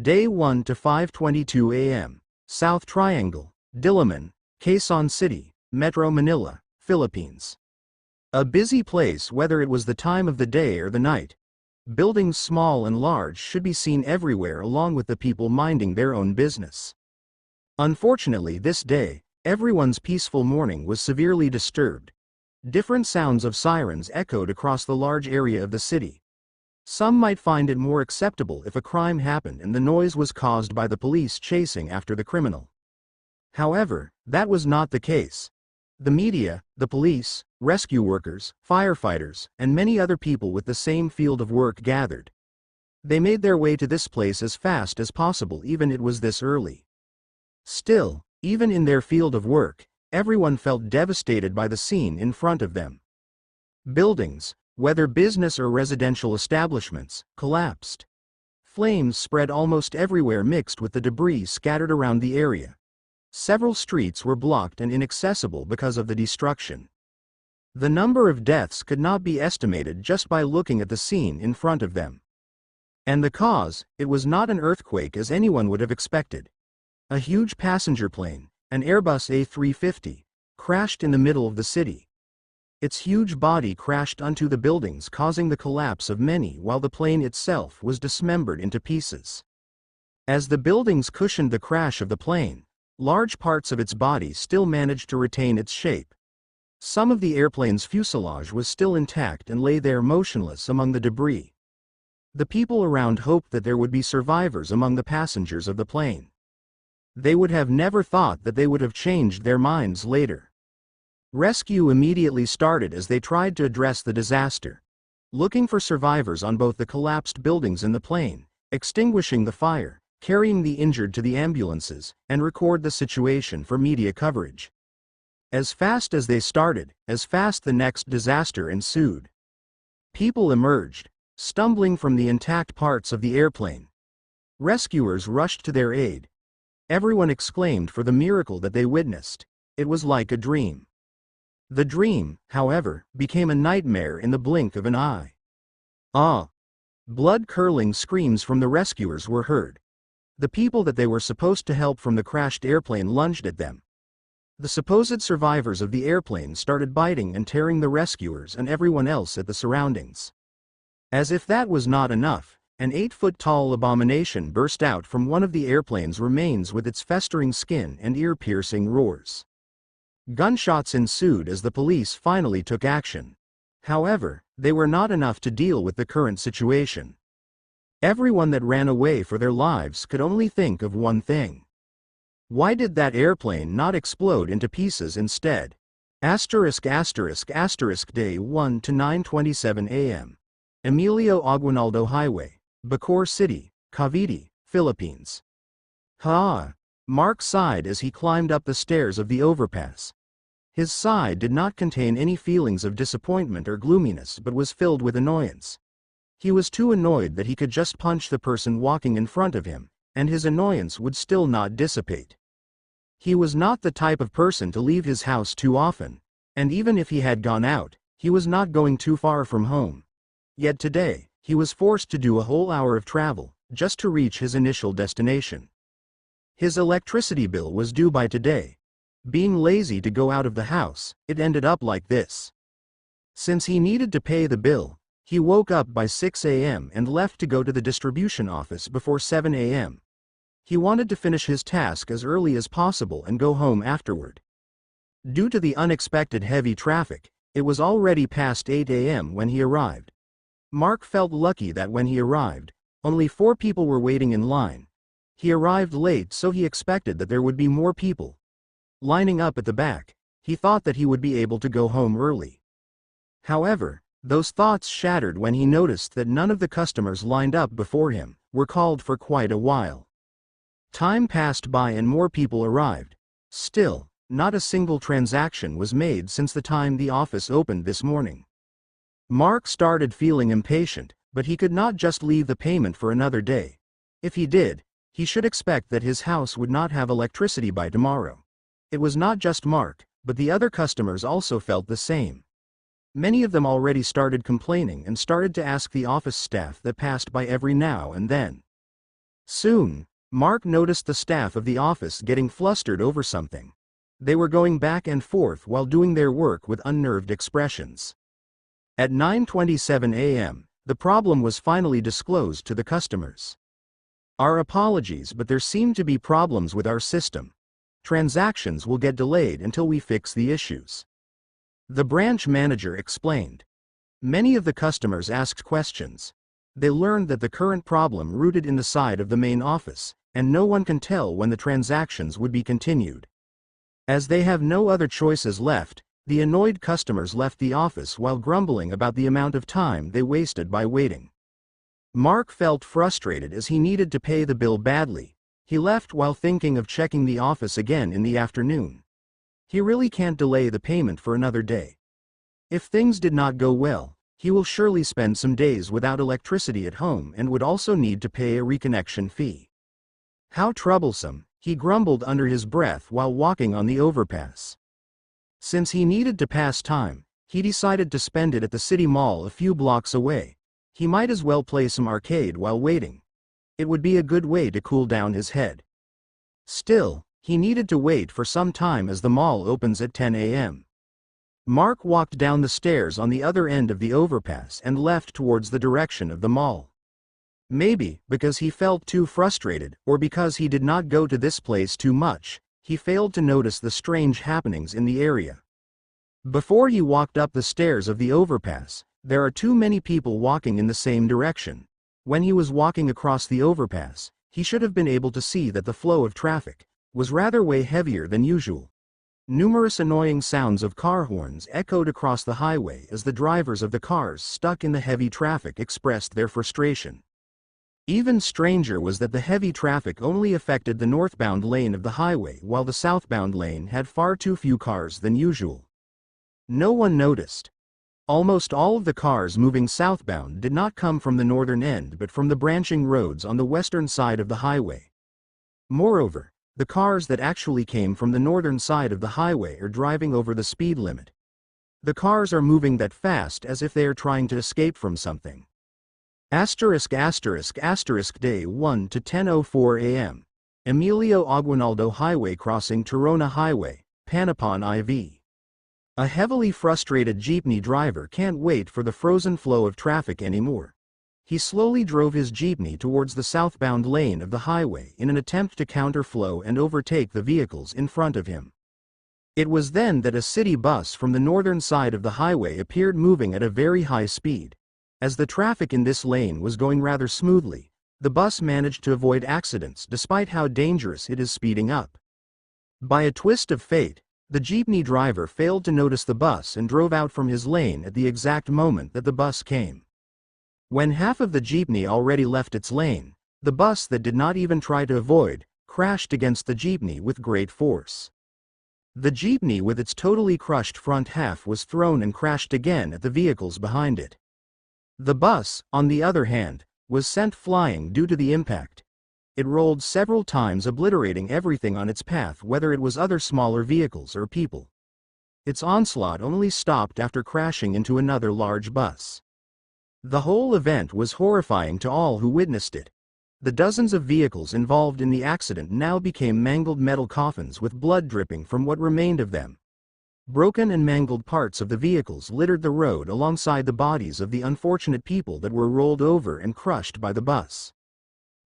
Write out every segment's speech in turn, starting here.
Day 1 to 5:22 a.m. South Triangle, Diliman, Quezon City, Metro Manila, Philippines. A busy place whether it was the time of the day or the night. Buildings small and large should be seen everywhere along with the people minding their own business. Unfortunately this day, everyone's peaceful morning was severely disturbed. Different sounds of sirens echoed across the large area of the city. Some might find it more acceptable if a crime happened and the noise was caused by the police chasing after the criminal. However, that was not the case. The media, the police, rescue workers, firefighters, and many other people with the same field of work gathered. They made their way to this place as fast as possible even it was this early. Still, even in their field of work, everyone felt devastated by the scene in front of them. Buildings, whether business or residential establishments, collapsed. Flames spread almost everywhere mixed with the debris scattered around the area. Several streets were blocked and inaccessible because of the destruction. The number of deaths could not be estimated just by looking at the scene in front of them. And the cause, it was not an earthquake as anyone would have expected. A huge passenger plane, an Airbus A350, crashed in the middle of the city. Its huge body crashed onto the buildings causing the collapse of many while the plane itself was dismembered into pieces. As the buildings cushioned the crash of the plane, large parts of its body still managed to retain its shape. Some of the airplane's fuselage was still intact and lay there motionless among the debris. The people around hoped that there would be survivors among the passengers of the plane. They would have never thought that they would have changed their minds later. Rescue immediately started as they tried to address the disaster, looking for survivors on both the collapsed buildings and the plane, extinguishing the fire, carrying the injured to the ambulances, and record the situation for media coverage. As fast as they started, as fast the next disaster ensued. People emerged, stumbling from the intact parts of the airplane. Rescuers rushed to their aid. Everyone exclaimed for the miracle that they witnessed. It was like a dream. The dream, however, became a nightmare in the blink of an eye. Blood-curdling screams from the rescuers were heard. The people that they were supposed to help from the crashed airplane lunged at them. The supposed survivors of the airplane started biting and tearing the rescuers and everyone else at the surroundings. As if that was not enough, an 8-foot-tall abomination burst out from one of the airplane's remains with its festering skin and ear-piercing roars. Gunshots ensued as the police finally took action. However, they were not enough to deal with the current situation. Everyone that ran away for their lives could only think of one thing. Why did that airplane not explode into pieces instead? Day 1 to 9:27 a.m. Emilio Aguinaldo Highway, Bacoor City, Cavite, Philippines. Mark sighed as he climbed up the stairs of the overpass. His sigh did not contain any feelings of disappointment or gloominess but was filled with annoyance. He was too annoyed that he could just punch the person walking in front of him, and his annoyance would still not dissipate. He was not the type of person to leave his house too often, and even if he had gone out, he was not going too far from home. Yet today, he was forced to do a whole hour of travel, just to reach his initial destination. His electricity bill was due by today. Being lazy to go out of the house, it ended up like this. Since he needed to pay the bill, he woke up by 6 a.m. and left to go to the distribution office before 7 a.m. He wanted to finish his task as early as possible and go home afterward. Due to the unexpected heavy traffic, it was already past 8 a.m. when he arrived. Mark felt lucky that when he arrived, only 4 people were waiting in line. He arrived late so he expected that there would be more people lining up at the back. He thought that he would be able to go home early. However, those thoughts shattered when he noticed that none of the customers lined up before him were called for quite a while. Time passed by and more people arrived. Still, not a single transaction was made since the time the office opened this morning. Mark started feeling impatient, but he could not just leave the payment for another day. If he did, he should expect that his house would not have electricity by tomorrow. It was not just Mark, but the other customers also felt the same. Many of them already started complaining and started to ask the office staff that passed by every now and then. Soon, Mark noticed the staff of the office getting flustered over something. They were going back and forth while doing their work with unnerved expressions. At 9:27 a.m., the problem was finally disclosed to the customers. "Our apologies, but there seem to be problems with our system. Transactions will get delayed until we fix the issues," the branch manager explained. Many of the customers asked questions. They learned that the current problem rooted in the side of the main office, and no one can tell when the transactions would be continued. As they have no other choices left, the annoyed customers left the office while grumbling about the amount of time they wasted by waiting. Mark felt frustrated as he needed to pay the bill badly. He left while thinking of checking the office again in the afternoon. He really can't delay the payment for another day. If things did not go well, he will surely spend some days without electricity at home and would also need to pay a reconnection fee. How troublesome, he grumbled under his breath while walking on the overpass. Since he needed to pass time, he decided to spend it at the city mall a few blocks away. He might as well play some arcade while waiting. It would be a good way to cool down his head. Still, he needed to wait for some time as the mall opens at 10 a.m. Mark walked down the stairs on the other end of the overpass and left towards the direction of the mall. Maybe because he felt too frustrated, or because he did not go to this place too much, he failed to notice the strange happenings in the area. Before he walked up the stairs of the overpass, there are too many people walking in the same direction. When he was walking across the overpass, he should have been able to see that the flow of traffic was rather way heavier than usual. Numerous annoying sounds of car horns echoed across the highway as the drivers of the cars stuck in the heavy traffic expressed their frustration. Even stranger was that the heavy traffic only affected the northbound lane of the highway while the southbound lane had far too few cars than usual. No one noticed. Almost all of the cars moving southbound did not come from the northern end but from the branching roads on the western side of the highway. Moreover, the cars that actually came from the northern side of the highway are driving over the speed limit. The cars are moving that fast as if they are trying to escape from something. ******* Day 1 to 10:04 a.m. Emilio Aguinaldo Highway crossing Torona Highway, Panapon IV. A heavily frustrated jeepney driver can't wait for the frozen flow of traffic anymore. He slowly drove his jeepney towards the southbound lane of the highway in an attempt to counter-flow and overtake the vehicles in front of him. It was then that a city bus from the northern side of the highway appeared moving at a very high speed. As the traffic in this lane was going rather smoothly, the bus managed to avoid accidents despite how dangerous it is speeding up. By a twist of fate, the jeepney driver failed to notice the bus and drove out from his lane at the exact moment that the bus came. When half of the jeepney already left its lane, the bus that did not even try to avoid, crashed against the jeepney with great force. The jeepney with its totally crushed front half was thrown and crashed again at the vehicles behind it. The bus, on the other hand, was sent flying due to the impact. It rolled several times, obliterating everything on its path, whether it was other smaller vehicles or people. Its onslaught only stopped after crashing into another large bus. The whole event was horrifying to all who witnessed it. The dozens of vehicles involved in the accident now became mangled metal coffins with blood dripping from what remained of them. Broken and mangled parts of the vehicles littered the road alongside the bodies of the unfortunate people that were rolled over and crushed by the bus.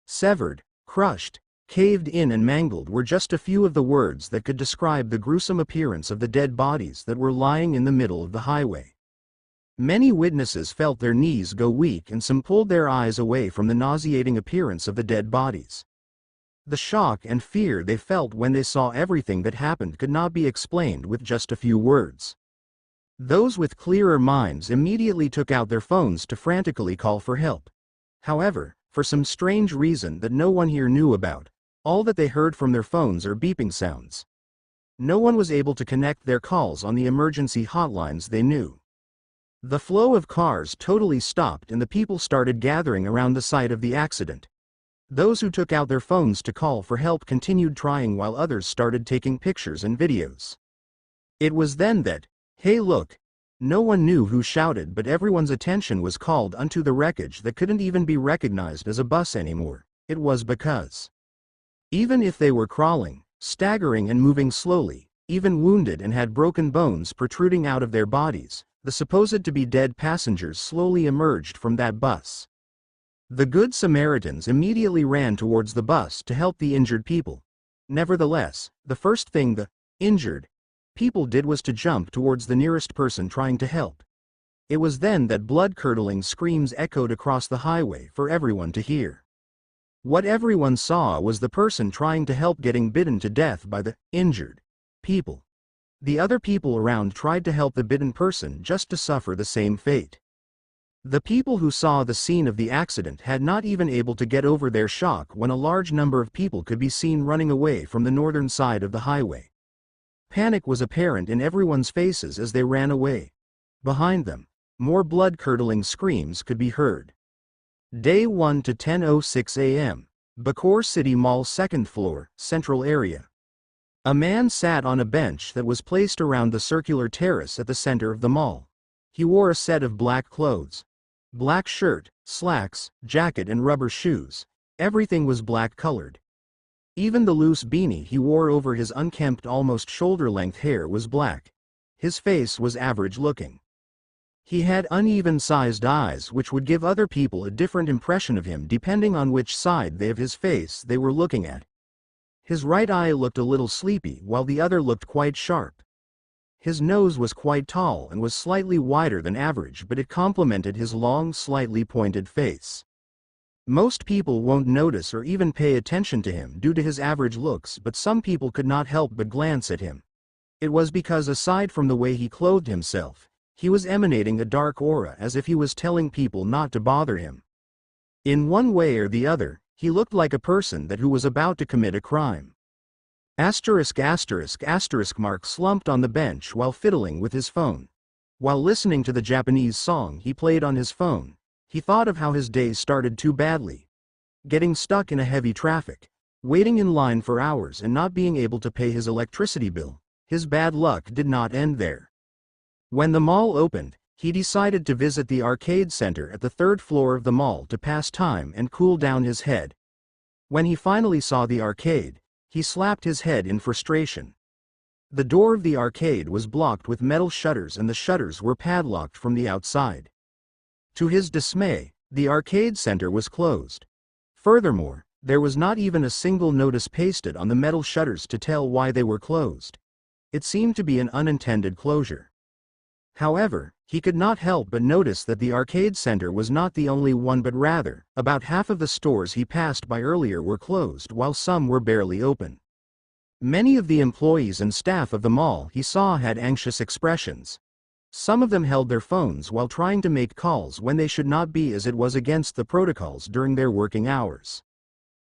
Severed, crushed, caved in and mangled were just a few of the words that could describe the gruesome appearance of the dead bodies that were lying in the middle of the highway. Many witnesses felt their knees go weak and some pulled their eyes away from the nauseating appearance of the dead bodies. The shock and fear they felt when they saw everything that happened could not be explained with just a few words. Those with clearer minds immediately took out their phones to frantically call for help. However, for some strange reason that no one here knew about, all that they heard from their phones are beeping sounds. No one was able to connect their calls on the emergency hotlines they knew. The flow of cars totally stopped and the people started gathering around the site of the accident. Those who took out their phones to call for help continued trying while others started taking pictures and videos. It was then that, "Hey look!" No one knew who shouted, but everyone's attention was called onto the wreckage that couldn't even be recognized as a bus anymore. It was because, even if they were crawling, staggering and moving slowly, even wounded and had broken bones protruding out of their bodies, the supposed to be dead passengers slowly emerged from that bus. The Good Samaritans immediately ran towards the bus to help the injured people. Nevertheless, the first thing the injured people did was to jump towards the nearest person trying to help. It was then that blood-curdling screams echoed across the highway for everyone to hear. What everyone saw was the person trying to help getting bitten to death by the injured people. The other people around tried to help the bitten person just to suffer the same fate. The people who saw the scene of the accident had not even able to get over their shock when a large number of people could be seen running away from the northern side of the highway. Panic was apparent in everyone's faces as they ran away. Behind them, more blood-curdling screams could be heard. Day 1 to 10:06 a.m. Bacoor City Mall, 2nd floor, central area. A man sat on a bench that was placed around the circular terrace at the center of the mall. He wore a set of black clothes. Black shirt, slacks, jacket and rubber shoes. Everything was black-colored. Even the loose beanie he wore over his unkempt, almost shoulder-length hair was black. His face was average-looking. He had uneven-sized eyes which would give other people a different impression of him depending on which side of his face they were looking at. His right eye looked a little sleepy while the other looked quite sharp. His nose was quite tall and was slightly wider than average, but it complemented his long, slightly pointed face. Most people won't notice or even pay attention to him due to his average looks, but some people could not help but glance at him. It was because aside from the way he clothed himself, he was emanating a dark aura as if he was telling people not to bother him. In one way or the other, he looked like a person who was about to commit a crime. Mark slumped on the bench while fiddling with his phone. While listening to the Japanese song he played on his phone, he thought of how his day started too badly. Getting stuck in a heavy traffic, waiting in line for hours and not being able to pay his electricity bill. His bad luck did not end there. When the mall opened, he decided to visit the arcade center at the 3rd floor of the mall to pass time and cool down his head. When he finally saw the arcade, he slapped his head in frustration. The door of the arcade was blocked with metal shutters and the shutters were padlocked from the outside. To his dismay, the arcade center was closed. Furthermore, there was not even a single notice pasted on the metal shutters to tell why they were closed. It seemed to be an unintended closure. However, he could not help but notice that the arcade center was not the only one, but rather, about half of the stores he passed by earlier were closed while some were barely open. Many of the employees and staff of the mall he saw had anxious expressions. Some of them held their phones while trying to make calls when they should not be, as it was against the protocols during their working hours.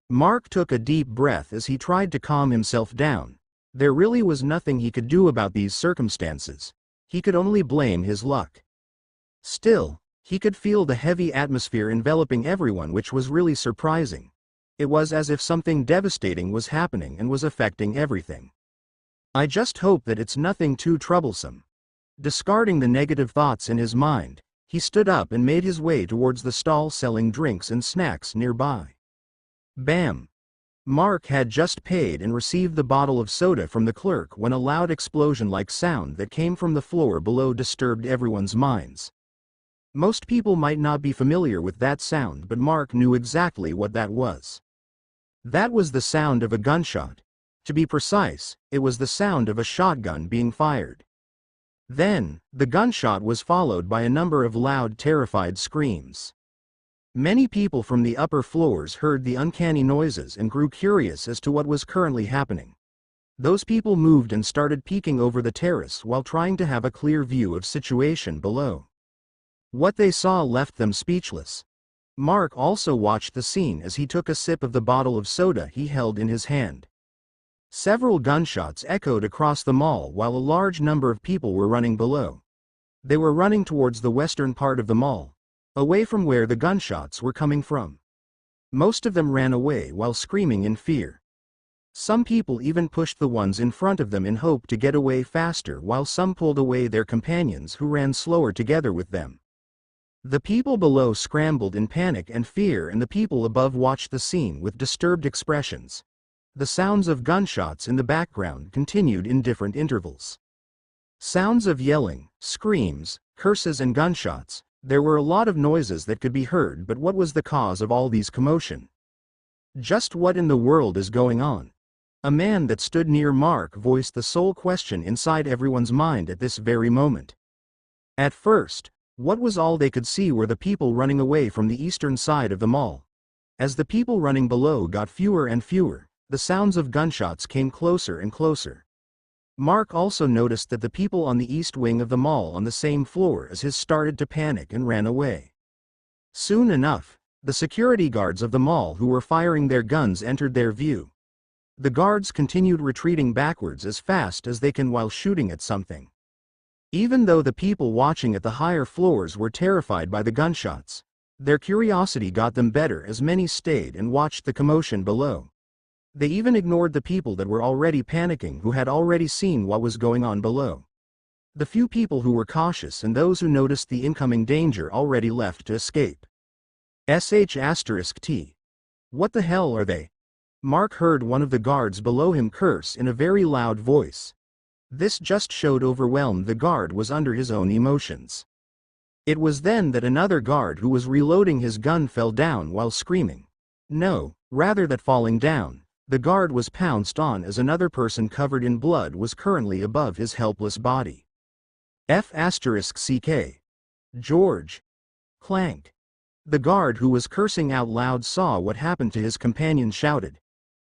Mark took a deep breath as he tried to calm himself down. There really was nothing he could do about these circumstances. He could only blame his luck. Still, he could feel the heavy atmosphere enveloping everyone, which was really surprising. It was as if something devastating was happening and was affecting everything. I just hope that it's nothing too troublesome. Discarding the negative thoughts in his mind, he stood up and made his way towards the stall selling drinks and snacks nearby. Bam! Mark had just paid and received the bottle of soda from the clerk when a loud explosion-like sound that came from the floor below disturbed everyone's minds. Most people might not be familiar with that sound, but Mark knew exactly what that was. That was the sound of a gunshot. To be precise, it was the sound of a shotgun being fired. Then, the gunshot was followed by a number of loud, terrified screams. Many people from the upper floors heard the uncanny noises and grew curious as to what was currently happening. Those people moved and started peeking over the terrace while trying to have a clear view of situation below. What they saw left them speechless. Mark also watched the scene as he took a sip of the bottle of soda he held in his hand. Several gunshots echoed across the mall while a large number of people were running below. They were running towards the western part of the mall, away from where the gunshots were coming from. Most of them ran away while screaming in fear. Some people even pushed the ones in front of them in hope to get away faster, while some pulled away their companions who ran slower together with them. The people below scrambled in panic and fear, and the people above watched the scene with disturbed expressions. The sounds of gunshots in the background continued in different intervals. Sounds of yelling, screams, curses and gunshots. There were a lot of noises that could be heard, but what was the cause of all these commotion? Just what in the world is going on? A man that stood near Mark voiced the sole question inside everyone's mind at this very moment. At first, what was all they could see were the people running away from the eastern side of the mall. As the people running below got fewer and fewer, the sounds of gunshots came closer and closer. Mark also noticed that the people on the east wing of the mall on the same floor as his started to panic and ran away. Soon enough, the security guards of the mall who were firing their guns entered their view. The guards continued retreating backwards as fast as they can while shooting at something. Even though the people watching at the higher floors were terrified by the gunshots, their curiosity got them better as many stayed and watched the commotion below. They even ignored the people that were already panicking, who had already seen what was going on below. The few people who were cautious and those who noticed the incoming danger already left to escape. *T. What the hell are they? Mark heard one of the guards below him curse in a very loud voice. This just showed overwhelmed the guard was under his own emotions. It was then that another guard who was reloading his gun fell down while screaming. No, rather that falling down, the guard was pounced on as another person covered in blood was currently above his helpless body. *CK. George. Clank. The guard who was cursing out loud saw what happened to his companion shouted.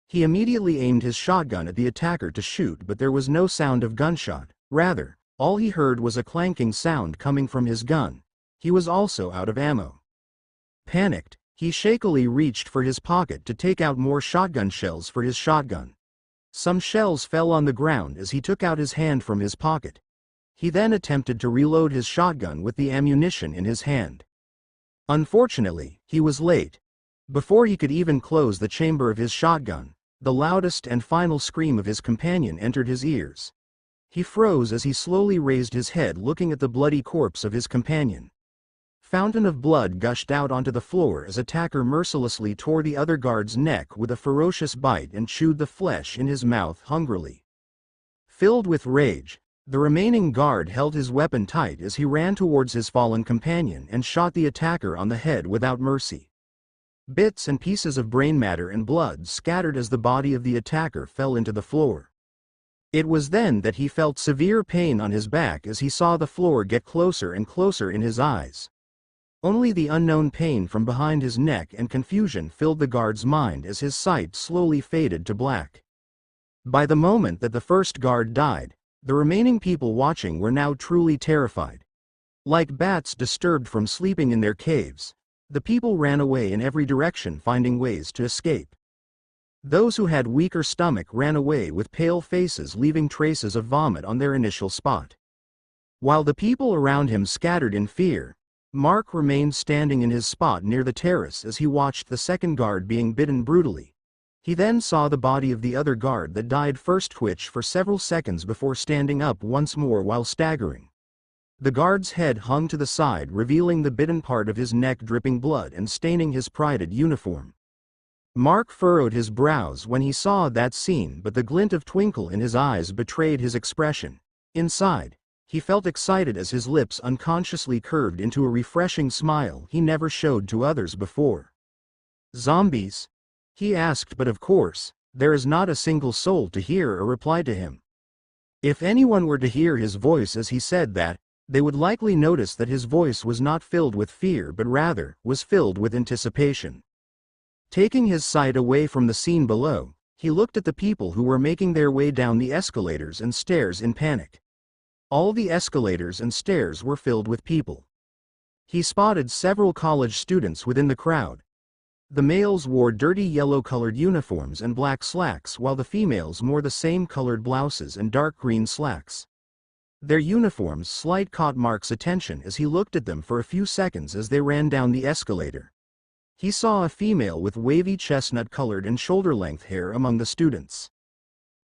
He immediately aimed his shotgun at the attacker to shoot, but there was no sound of gunshot. Rather, all he heard was a clanking sound coming from his gun. He was also out of ammo. Panicked, he shakily reached for his pocket to take out more shotgun shells for his shotgun. Some shells fell on the ground as he took out his hand from his pocket. He then attempted to reload his shotgun with the ammunition in his hand. Unfortunately, he was late. Before he could even close the chamber of his shotgun, the loudest and final scream of his companion entered his ears. He froze as he slowly raised his head, looking at the bloody corpse of his companion. Fountain of blood gushed out onto the floor as attacker mercilessly tore the other guard's neck with a ferocious bite and chewed the flesh in his mouth hungrily. Filled with rage, the remaining guard held his weapon tight as he ran towards his fallen companion and shot the attacker on the head without mercy. Bits and pieces of brain matter and blood scattered as the body of the attacker fell into the floor. It was then that he felt severe pain on his back as he saw the floor get closer and closer in his eyes. Only the unknown pain from behind his neck and confusion filled the guard's mind as his sight slowly faded to black. By the moment that the first guard died, the remaining people watching were now truly terrified. Like bats disturbed from sleeping in their caves, the people ran away in every direction, finding ways to escape. Those who had weaker stomach ran away with pale faces, leaving traces of vomit on their initial spot. While the people around him scattered in fear, Mark remained standing in his spot near the terrace as he watched the second guard being bitten brutally. He then saw the body of the other guard that died first twitch for several seconds before standing up once more while staggering. The guard's head hung to the side, revealing the bitten part of his neck dripping blood and staining his prided uniform. Mark furrowed his brows when he saw that scene, but the glint of twinkle in his eyes betrayed his expression. Inside, he felt excited as his lips unconsciously curved into a refreshing smile he never showed to others before. "Zombies?" he asked, but of course, there is not a single soul to hear a reply to him. If anyone were to hear his voice as he said that, they would likely notice that his voice was not filled with fear but rather was filled with anticipation. Taking his sight away from the scene below, he looked at the people who were making their way down the escalators and stairs in panic. All the escalators and stairs were filled with people. He spotted several college students within the crowd. The males wore dirty yellow-colored uniforms and black slacks, while the females wore the same colored blouses and dark green slacks. Their uniforms' slight caught Mark's attention as he looked at them for a few seconds as they ran down the escalator. He saw a female with wavy chestnut-colored and shoulder-length hair among the students.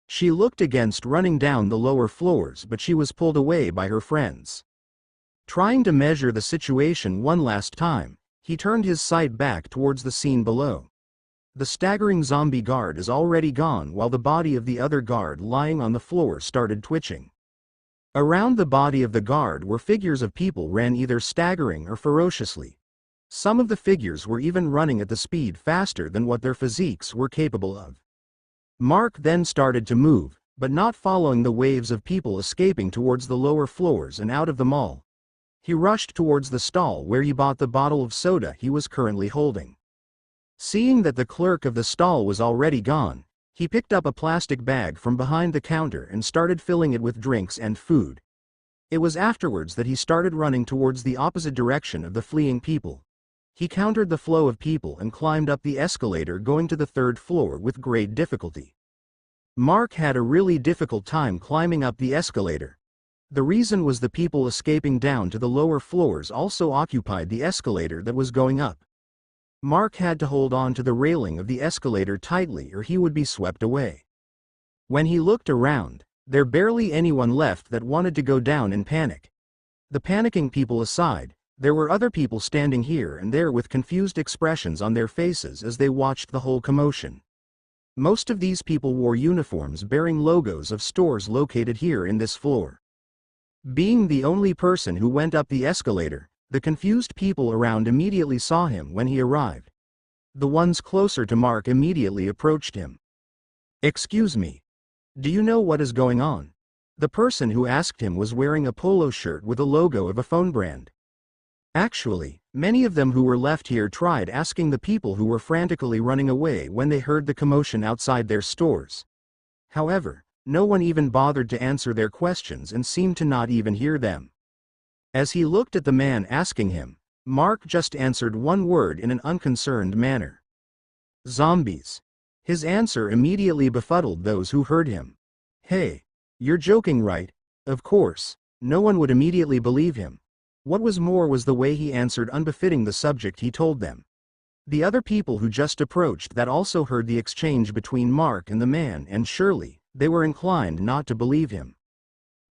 She looked against running down the lower floors, but she was pulled away by her friends. Trying to measure the situation one last time, he turned his sight back towards the scene below. The staggering zombie guard is already gone while the body of the other guard lying on the floor started twitching. Around the body of the guard were figures of people ran either staggering or ferociously. Some of the figures were even running at the speed faster than what their physiques were capable of. Mark then started to move, but not following the waves of people escaping towards the lower floors and out of the mall. He rushed towards the stall where he bought the bottle of soda he was currently holding. Seeing that the clerk of the stall was already gone, he picked up a plastic bag from behind the counter and started filling it with drinks and food. It was afterwards that he started running towards the opposite direction of the fleeing people. He countered the flow of people and climbed up the escalator going to the third floor with great difficulty. Mark had a really difficult time climbing up the escalator. The reason was the people escaping down to the lower floors also occupied the escalator that was going up. Mark had to hold on to the railing of the escalator tightly or he would be swept away. When he looked around, there barely anyone left that wanted to go down in panic. The panicking people aside, there were other people standing here and there with confused expressions on their faces as they watched the whole commotion. Most of these people wore uniforms bearing logos of stores located here in this floor. Being the only person who went up the escalator, the confused people around immediately saw him when he arrived. The ones closer to Mark immediately approached him. "Excuse me. Do you know what is going on?" The person who asked him was wearing a polo shirt with a logo of a phone brand. Actually, many of them who were left here tried asking the people who were frantically running away when they heard the commotion outside their stores. However, no one even bothered to answer their questions and seemed to not even hear them. As he looked at the man asking him, Mark just answered one word in an unconcerned manner. "Zombies." His answer immediately befuddled those who heard him. "Hey, you're joking, right?" Of course, no one would immediately believe him. What was more was the way he answered unbefitting the subject he told them. The other people who just approached that also heard the exchange between Mark and the man and surely, they were inclined not to believe him.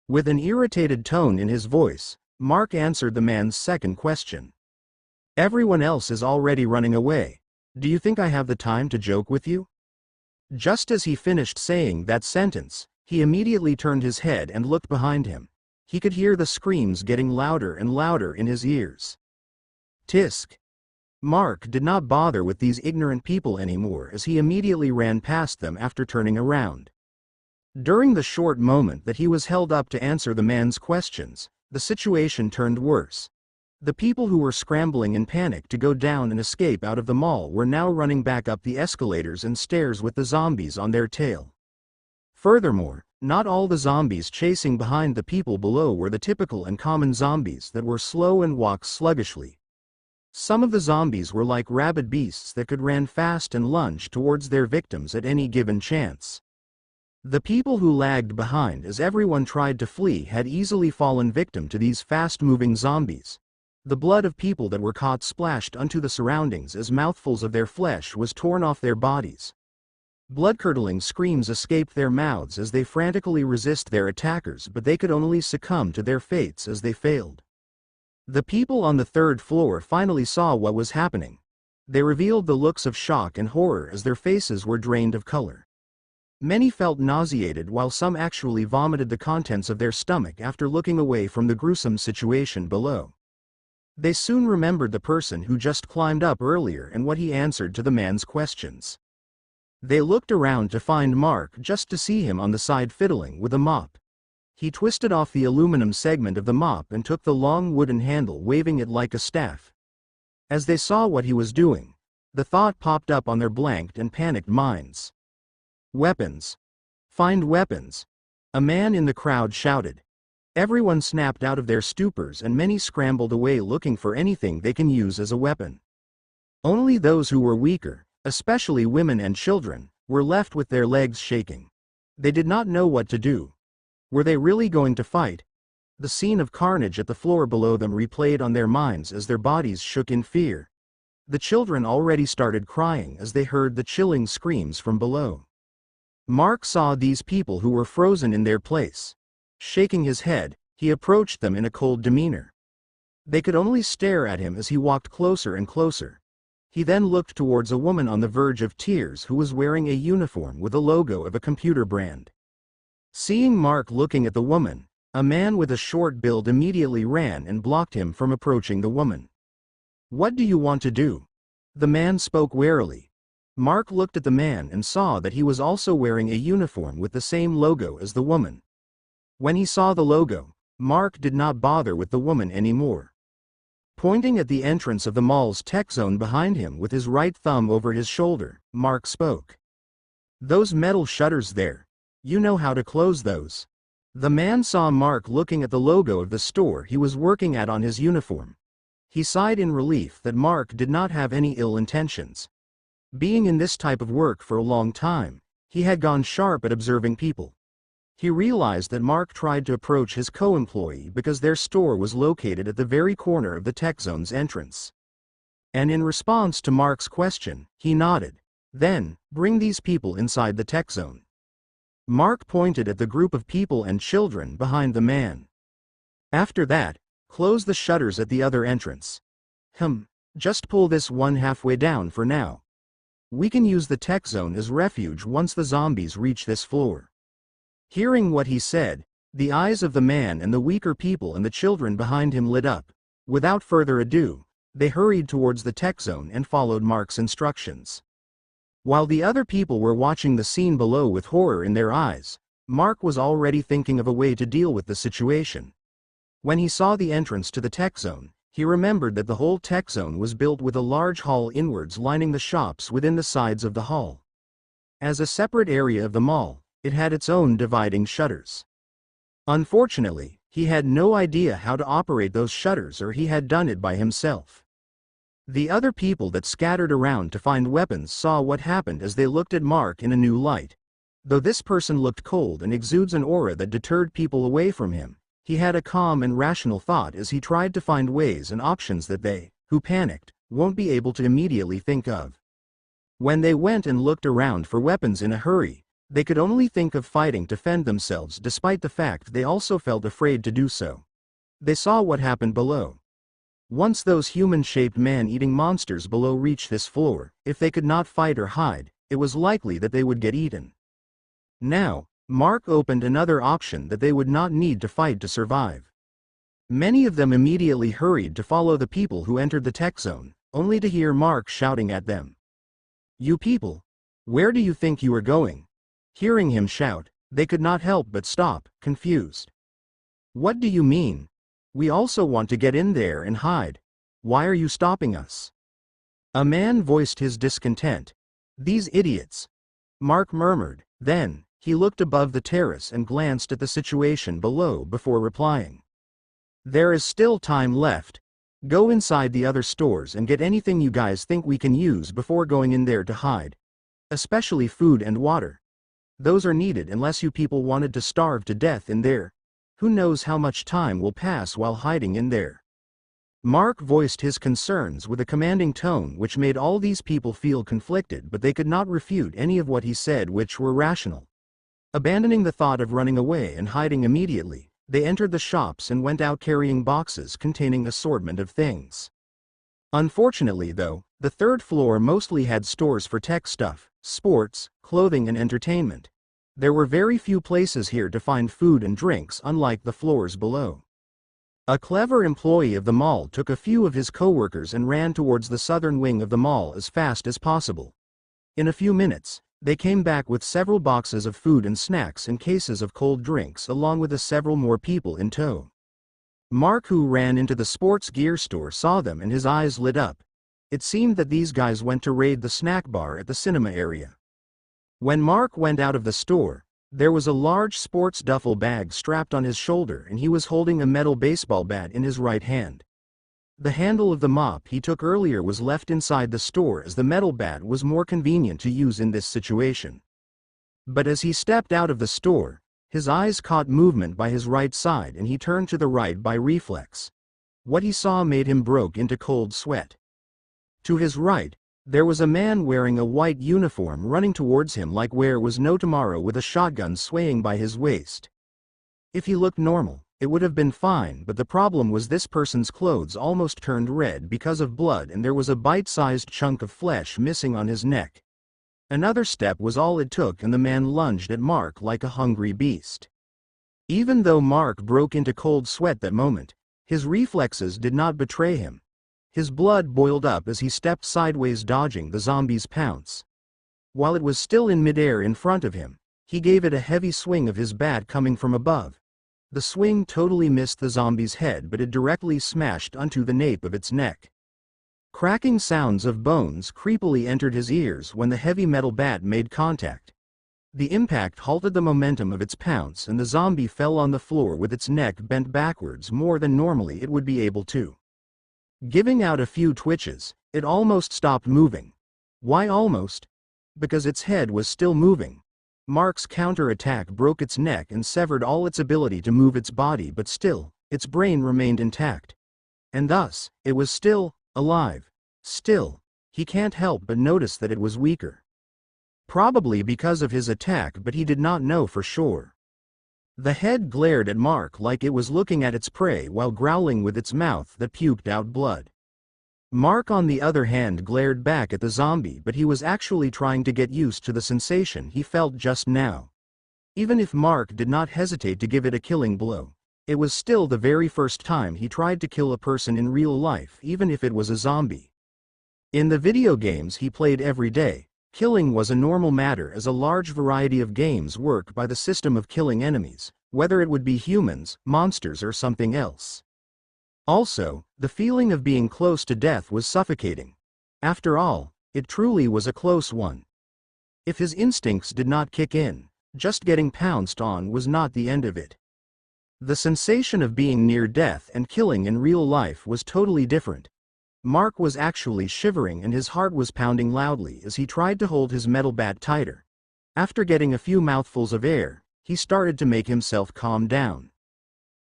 With an irritated tone in his voice, Mark answered the man's second question. "Everyone else is already running away. Do you think I have the time to joke with you?" Just as he finished saying that sentence, he immediately turned his head and looked behind him. He could hear the screams getting louder and louder in his ears. Tisk. Mark did not bother with these ignorant people anymore as he immediately ran past them after turning around. During the short moment that he was held up to answer the man's questions, the situation turned worse. The people who were scrambling in panic to go down and escape out of the mall were now running back up the escalators and stairs with the zombies on their tail. Furthermore, not all the zombies chasing behind the people below were the typical and common zombies that were slow and walked sluggishly. Some of the zombies were like rabid beasts that could run fast and lunge towards their victims at any given chance. The people who lagged behind as everyone tried to flee had easily fallen victim to these fast-moving zombies. The blood of people that were caught splashed onto the surroundings as mouthfuls of their flesh was torn off their bodies. Blood-curdling screams escaped their mouths as they frantically resist their attackers, but they could only succumb to their fates as they failed. The people on the third floor finally saw what was happening. They revealed the looks of shock and horror as their faces were drained of color. Many felt nauseated while some actually vomited the contents of their stomach after looking away from the gruesome situation below. They soon remembered the person who just climbed up earlier and what he answered to the man's questions. They looked around to find Mark just to see him on the side fiddling with a mop. He twisted off the aluminum segment of the mop and took the long wooden handle, waving it like a staff. As they saw what he was doing, the thought popped up on their blanked and panicked minds. "Weapons! Find weapons!" A man in the crowd shouted. Everyone snapped out of their stupors and many scrambled away looking for anything they can use as a weapon. Only those who were weaker, especially women and children, were left with their legs shaking. They did not know what to do. Were they really going to fight? The scene of carnage at the floor below them replayed on their minds as their bodies shook in fear. The children already started crying as they heard the chilling screams from below. Mark saw these people who were frozen in their place. Shaking his head, he approached them in a cold demeanor. They could only stare at him as he walked closer and closer. He then looked towards a woman on the verge of tears who was wearing a uniform with a logo of a computer brand. Seeing Mark looking at the woman, a man with a short build immediately ran and blocked him from approaching the woman. "What do you want to do?" The man spoke warily. Mark looked at the man and saw that he was also wearing a uniform with the same logo as the woman. When he saw the logo, Mark did not bother with the woman anymore. Pointing at the entrance of the mall's tech zone behind him with his right thumb over his shoulder, Mark spoke. "Those metal shutters there. You know how to close those." The man saw Mark looking at the logo of the store he was working at on his uniform. He sighed in relief that Mark did not have any ill intentions. Being in this type of work for a long time, he had gone sharp at observing people. He realized that Mark tried to approach his co-employee because their store was located at the very corner of the tech zone's entrance. And in response to Mark's question, he nodded. "Then, bring these people inside the tech zone." Mark pointed at the group of people and children behind the man. "After that, close the shutters at the other entrance. Just pull this one halfway down for now. We can use the tech zone as refuge once the zombies reach this floor." Hearing what he said, the eyes of the man and the weaker people and the children behind him lit up. Without further ado, they hurried towards the tech zone and followed Mark's instructions. While the other people were watching the scene below with horror in their eyes, Mark was already thinking of a way to deal with the situation. When he saw the entrance to the tech zone, he remembered that the whole tech zone was built with a large hall inwards lining the shops within the sides of the hall. As a separate area of the mall, it had its own dividing shutters. Unfortunately, he had no idea how to operate those shutters, or he had done it by himself. The other people that scattered around to find weapons saw what happened as they looked at Mark in a new light. Though this person looked cold and exudes an aura that deterred people away from him, he had a calm and rational thought as he tried to find ways and options that they, who panicked, won't be able to immediately think of. When they went and looked around for weapons in a hurry, they could only think of fighting to fend themselves, despite the fact they also felt afraid to do so. They saw what happened below. Once those human-shaped man-eating monsters below reached this floor, if they could not fight or hide, it was likely that they would get eaten. Now, Mark opened another option that they would not need to fight to survive. Many of them immediately hurried to follow the people who entered the tech zone, only to hear Mark shouting at them. "You people! Where do you think you are going?" Hearing him shout, they could not help but stop, confused. "What do you mean? We also want to get in there and hide. Why are you stopping us?" A man voiced his discontent. "These idiots!" Mark murmured. Then, he looked above the terrace and glanced at the situation below before replying. "There is still time left. Go inside the other stores and get anything you guys think we can use before going in there to hide. Especially food and water. Those are needed unless you people wanted to starve to death in there. Who knows how much time will pass while hiding in there." Mark voiced his concerns with a commanding tone which made all these people feel conflicted, but they could not refute any of what he said, which were rational. Abandoning the thought of running away and hiding immediately, they entered the shops and went out carrying boxes containing assortment of things. Unfortunately though, the third floor mostly had stores for tech stuff, sports, clothing and entertainment. There were very few places here to find food and drinks, unlike the floors below. A clever employee of the mall took a few of his co-workers and ran towards the southern wing of the mall as fast as possible. In a few minutes, they came back with several boxes of food and snacks and cases of cold drinks, along with several more people in tow. Mark, who ran into the sports gear store, saw them and his eyes lit up. It seemed that these guys went to raid the snack bar at the cinema area. When Mark went out of the store, there was a large sports duffel bag strapped on his shoulder and he was holding a metal baseball bat in his right hand. The handle of the mop he took earlier was left inside the store, as the metal bat was more convenient to use in this situation. But as he stepped out of the store, his eyes caught movement by his right side and he turned to the right by reflex. What he saw made him broke into cold sweat. To his right, there was a man wearing a white uniform running towards him like there was no tomorrow, with a shotgun swaying by his waist. If he looked normal, it would have been fine, but the problem was this person's clothes almost turned red because of blood and there was a bite-sized chunk of flesh missing on his neck. Another step was all it took and the man lunged at Mark like a hungry beast. Even though Mark broke into cold sweat that moment, his reflexes did not betray him. His blood boiled up as he stepped sideways dodging the zombie's pounce. While it was still in midair in front of him, he gave it a heavy swing of his bat coming from above. The swing totally missed the zombie's head but it directly smashed onto the nape of its neck. Cracking sounds of bones creepily entered his ears when the heavy metal bat made contact. The impact halted the momentum of its pounce and the zombie fell on the floor with its neck bent backwards more than normally it would be able to. Giving out a few twitches, it almost stopped moving. Why almost? Because its head was still moving. Mark's counter-attack broke its neck and severed all its ability to move its body, but still, its brain remained intact. And thus, it was still alive. Still, he can't help but notice that it was weaker. Probably because of his attack, but he did not know for sure. The head glared at Mark like it was looking at its prey while growling with its mouth that puked out blood. Mark on the other hand glared back at the zombie, but he was actually trying to get used to the sensation he felt just now. Even if Mark did not hesitate to give it a killing blow, it was still the very first time he tried to kill a person in real life, even if it was a zombie. In the video games he played every day, killing was a normal matter as a large variety of games work by the system of killing enemies, whether it would be humans, monsters or something else. Also, the feeling of being close to death was suffocating. After all, it truly was a close one. If his instincts did not kick in, just getting pounced on was not the end of it. The sensation of being near death and killing in real life was totally different. Mark was actually shivering and his heart was pounding loudly as he tried to hold his metal bat tighter. After getting a few mouthfuls of air, he started to make himself calm down.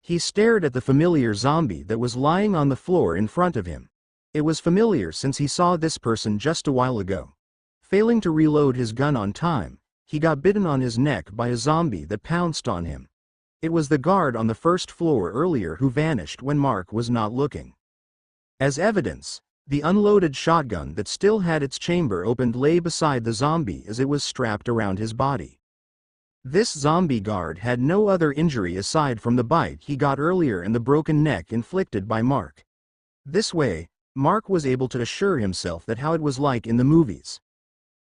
He stared at the familiar zombie that was lying on the floor in front of him. It was familiar since he saw this person just a while ago. Failing to reload his gun on time, he got bitten on his neck by a zombie that pounced on him. It was the guard on the first floor earlier who vanished when Mark was not looking. As evidence, the unloaded shotgun that still had its chamber opened lay beside the zombie as it was strapped around his body. This zombie guard had no other injury aside from the bite he got earlier and the broken neck inflicted by Mark. This way, Mark was able to assure himself that how it was like in the movies.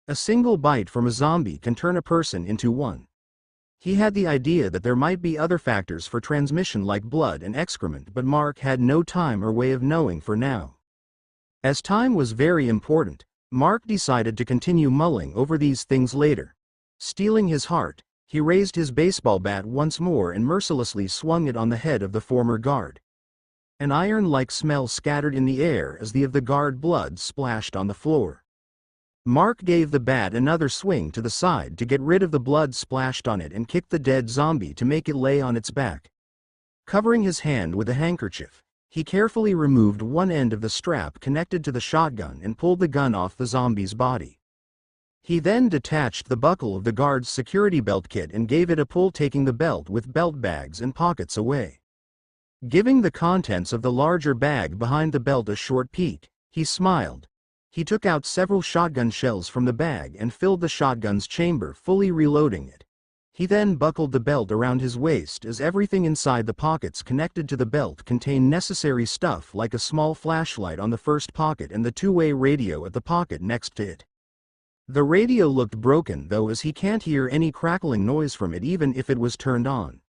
A single bite from a zombie can turn a person into one. He had the idea that there might be other factors for transmission like blood and excrement, but Mark had no time or way of knowing for now. As time was very important, Mark decided to continue mulling over these things later. Steeling his heart, he raised his baseball bat once more and mercilessly swung it on the head of the former guard. An iron-like smell scattered in the air as the guard blood splashed on the floor. Mark gave the bat another swing to the side to get rid of the blood splashed on it and kicked the dead zombie to make it lay on its back. Covering his hand with a handkerchief, he carefully removed one end of the strap connected to the shotgun and pulled the gun off the zombie's body. He then detached the buckle of the guard's security belt kit and gave it a pull, taking the belt with belt bags and pockets away. Giving the contents of the larger bag behind the belt a short peek, he smiled. He took out several shotgun shells from the bag and filled the shotgun's chamber, fully reloading it. He then buckled the belt around his waist as everything inside the pockets connected to the belt contained necessary stuff like a small flashlight on the first pocket and the two-way radio at the pocket next to it. The radio looked broken though, as he can't hear any crackling noise from it even if it was turned on.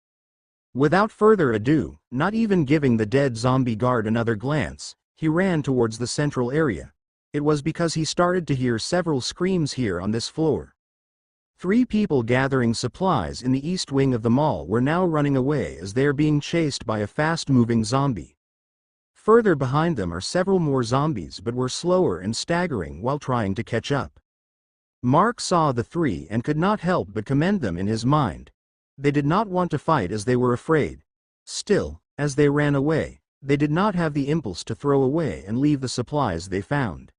Without further ado, not even giving the dead zombie guard another glance, he ran towards the central area. It was because he started to hear several screams here on this floor. 3 people gathering supplies in the east wing of the mall were now running away as they are being chased by a fast-moving zombie. Further behind them are several more zombies, but were slower and staggering while trying to catch up. Mark saw the 3 and could not help but commend them in his mind. They did not want to fight as they were afraid. Still, as they ran away, they did not have the impulse to throw away and leave the supplies they found.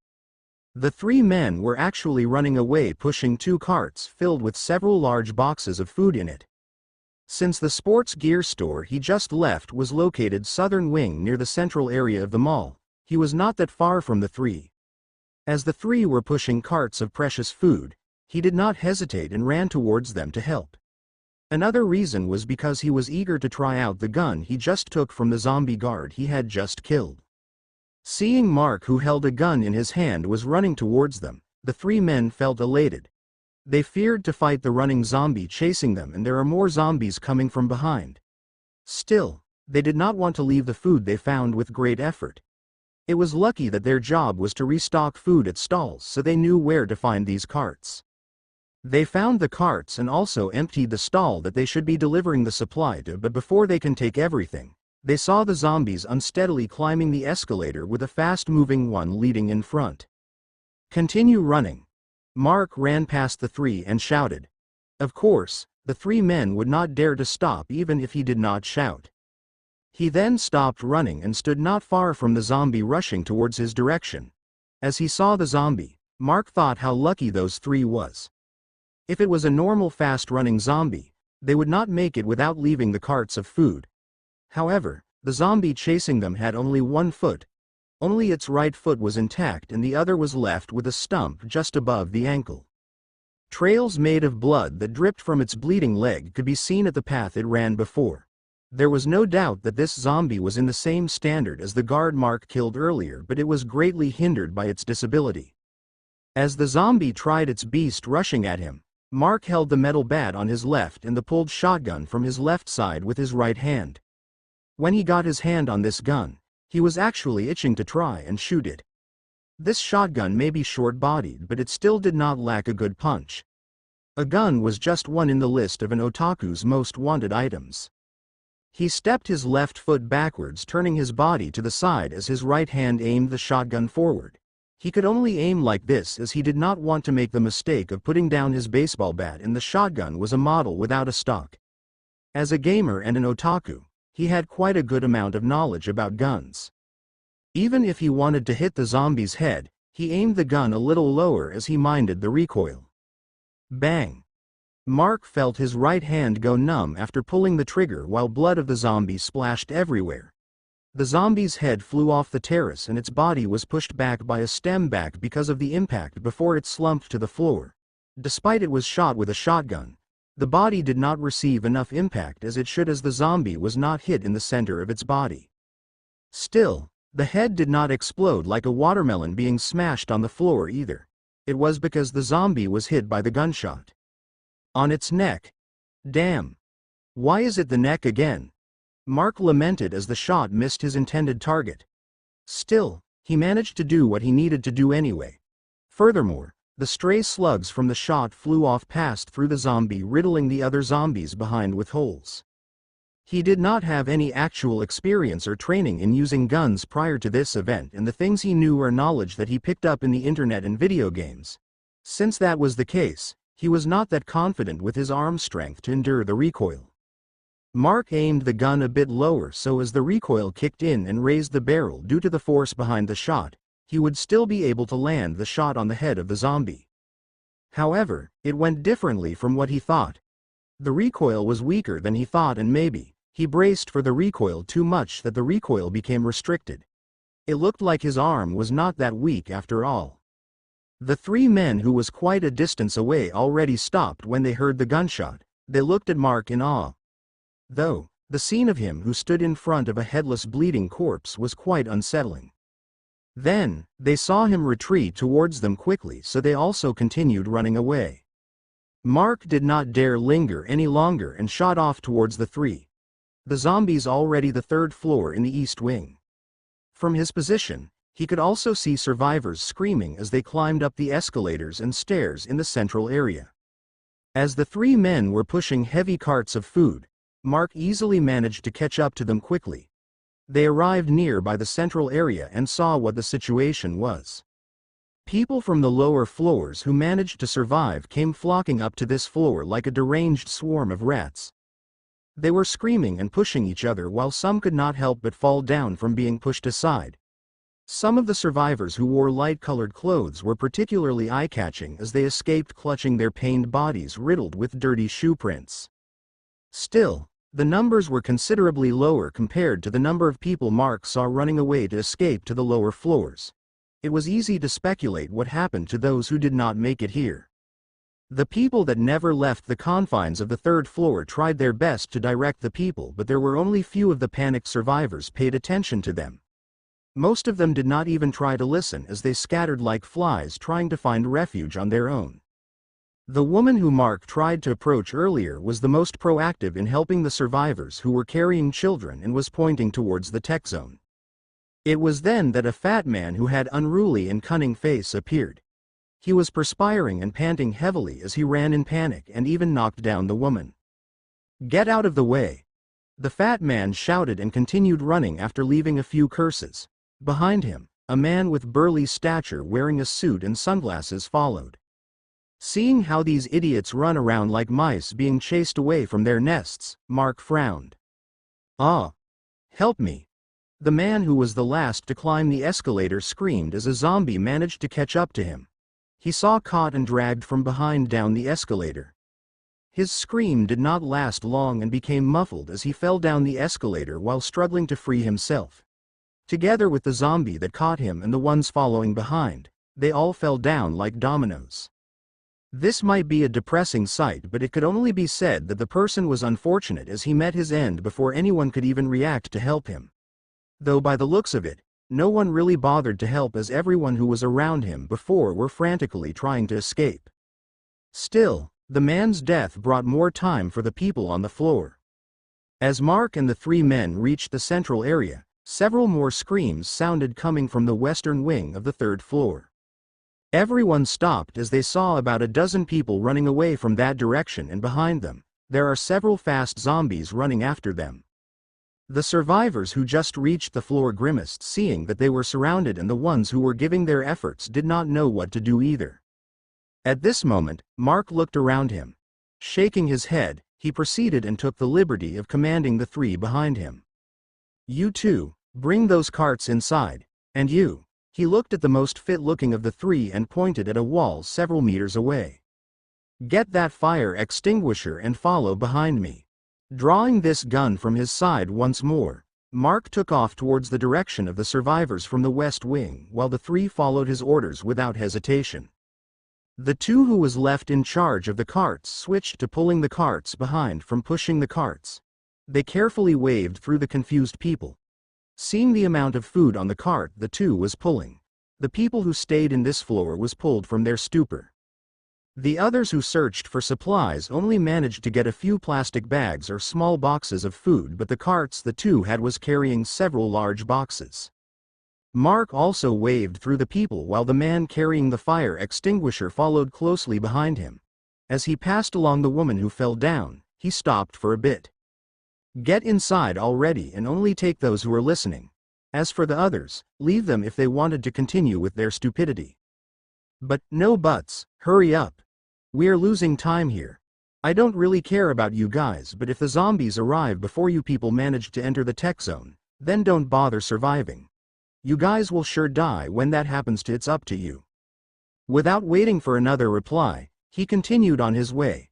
The 3 men were actually running away pushing 2 carts filled with several large boxes of food in it. Since the sports gear store he just left was located southern wing near the central area of the mall, he was not that far from the three. As the three were pushing carts of precious food, he did not hesitate and ran towards them to help. Another reason was because he was eager to try out the gun he just took from the zombie guard he had just killed. Seeing Mark, who held a gun in his hand, was running towards them, the three men felt elated. They feared to fight the running zombie chasing them, and there are more zombies coming from behind. Still, they did not want to leave the food they found with great effort. It was lucky that their job was to restock food at stalls, so they knew where to find these carts. They found the carts and also emptied the stall that they should be delivering the supply to, but before they can take everything, they saw the zombies unsteadily climbing the escalator with a fast-moving one leading in front. "Continue running." Mark ran past the three and shouted. Of course, the three men would not dare to stop even if he did not shout. He then stopped running and stood not far from the zombie rushing towards his direction. As he saw the zombie, Mark thought how lucky those three was. If it was a normal fast-running zombie, they would not make it without leaving the carts of food. However, the zombie chasing them had only one foot. Only its right foot was intact and the other was left with a stump just above the ankle. Trails made of blood that dripped from its bleeding leg could be seen at the path it ran before. There was no doubt that this zombie was in the same standard as the guard Mark killed earlier, but it was greatly hindered by its disability. As the zombie tried its beast rushing at him, Mark held the metal bat on his left and the pulled shotgun from his left side with his right hand. When he got his hand on this gun, he was actually itching to try and shoot it. This shotgun may be short-bodied, but it still did not lack a good punch. A gun was just one in the list of an otaku's most wanted items. He stepped his left foot backwards, turning his body to the side as his right hand aimed the shotgun forward. He could only aim like this as he did not want to make the mistake of putting down his baseball bat, and the shotgun was a model without a stock. As a gamer and an otaku, he had quite a good amount of knowledge about guns. Even if he wanted to hit the zombie's head, he aimed the gun a little lower as he minded the recoil. Bang! Mark felt his right hand go numb after pulling the trigger while blood of the zombie splashed everywhere. The zombie's head flew off the terrace and its body was pushed back by a stem back because of the impact before it slumped to the floor. Despite it was shot with a shotgun, the body did not receive enough impact as it should, as the zombie was not hit in the center of its body. Still, the head did not explode like a watermelon being smashed on the floor either. It was because the zombie was hit by the gunshot. On its neck. Damn. Why is it the neck again? Mark lamented as the shot missed his intended target. Still, he managed to do what he needed to do anyway. Furthermore, the stray slugs from the shot flew off past through the zombie, riddling the other zombies behind with holes. He did not have any actual experience or training in using guns prior to this event, and the things he knew are knowledge that he picked up in the internet and video games. Since that was the case, he was not that confident with his arm strength to endure the recoil. Mark aimed the gun a bit lower so as the recoil kicked in and raised the barrel due to the force behind the shot, he would still be able to land the shot on the head of the zombie. However, it went differently from what he thought. The recoil was weaker than he thought, and maybe he braced for the recoil too much that the recoil became restricted. It looked like his arm was not that weak after all. The three men, who was quite a distance away, already stopped when they heard the gunshot. They looked at Mark in awe. Though, the scene of him who stood in front of a headless bleeding corpse was quite unsettling. Then, they saw him retreat towards them quickly, so they also continued running away. Mark did not dare linger any longer and shot off towards the three. The zombies already the third floor in the east wing. From his position, he could also see survivors screaming as they climbed up the escalators and stairs in the central area. As the three men were pushing heavy carts of food, Mark easily managed to catch up to them quickly. They arrived near by the central area and saw what the situation was. People from the lower floors who managed to survive came flocking up to this floor like a deranged swarm of rats. They were screaming and pushing each other while some could not help but fall down from being pushed aside. Some of the survivors who wore light-colored clothes were particularly eye-catching as they escaped clutching their pained bodies riddled with dirty shoe prints. Still, the numbers were considerably lower compared to the number of people Mark saw running away to escape to the lower floors. It was easy to speculate what happened to those who did not make it here. The people that never left the confines of the third floor tried their best to direct the people, but there were only few of the panicked survivors paid attention to them. Most of them did not even try to listen as they scattered like flies trying to find refuge on their own. The woman who Mark tried to approach earlier was the most proactive in helping the survivors who were carrying children and was pointing towards the tech zone. It was then that a fat man who had unruly and cunning face appeared. He was perspiring and panting heavily as he ran in panic and even knocked down the woman. "Get out of the way!" The fat man shouted and continued running after leaving a few curses. Behind him, a man with burly stature wearing a suit and sunglasses followed. Seeing how these idiots run around like mice being chased away from their nests, Mark frowned. "Ah! Help me!" The man who was the last to climb the escalator screamed as a zombie managed to catch up to him. He saw caught and dragged from behind down the escalator. His scream did not last long and became muffled as he fell down the escalator while struggling to free himself. Together with the zombie that caught him and the ones following behind, they all fell down like dominoes. This might be a depressing sight, but it could only be said that the person was unfortunate as he met his end before anyone could even react to help him. Though by the looks of it, no one really bothered to help as everyone who was around him before were frantically trying to escape. Still, the man's death brought more time for the people on the floor. As Mark and the three men reached the central area, several more screams sounded coming from the western wing of the third floor. Everyone stopped as they saw about a dozen people running away from that direction, and behind them, there are several fast zombies running after them. The survivors who just reached the floor grimaced seeing that they were surrounded, and the ones who were giving their efforts did not know what to do either. At this moment, Mark looked around him. Shaking his head, he proceeded and took the liberty of commanding the three behind him. "You two, bring those carts inside, and you." He looked at the most fit-looking of the three and pointed at a wall several meters away. "Get that fire extinguisher and follow behind me." Drawing this gun from his side once more, Mark took off towards the direction of the survivors from the west wing while the three followed his orders without hesitation. The two who was left in charge of the carts switched to pulling the carts behind from pushing the carts. They carefully waved through the confused people. Seeing the amount of food on the cart the two was pulling, the people who stayed in this floor was pulled from their stupor. The others who searched for supplies only managed to get a few plastic bags or small boxes of food, but the carts the two had was carrying several large boxes. Mark also waved through the people while the man carrying the fire extinguisher followed closely behind him. As he passed along the woman who fell down, he stopped for a bit. "Get inside already and only take those who are listening. As for the others, leave them if they wanted to continue with their stupidity. But, no buts, hurry up. We're losing time here. I don't really care about you guys, but if the zombies arrive before you people manage to enter the tech zone, then don't bother surviving. You guys will sure die when that happens. It's up to you." Without waiting for another reply, he continued on his way.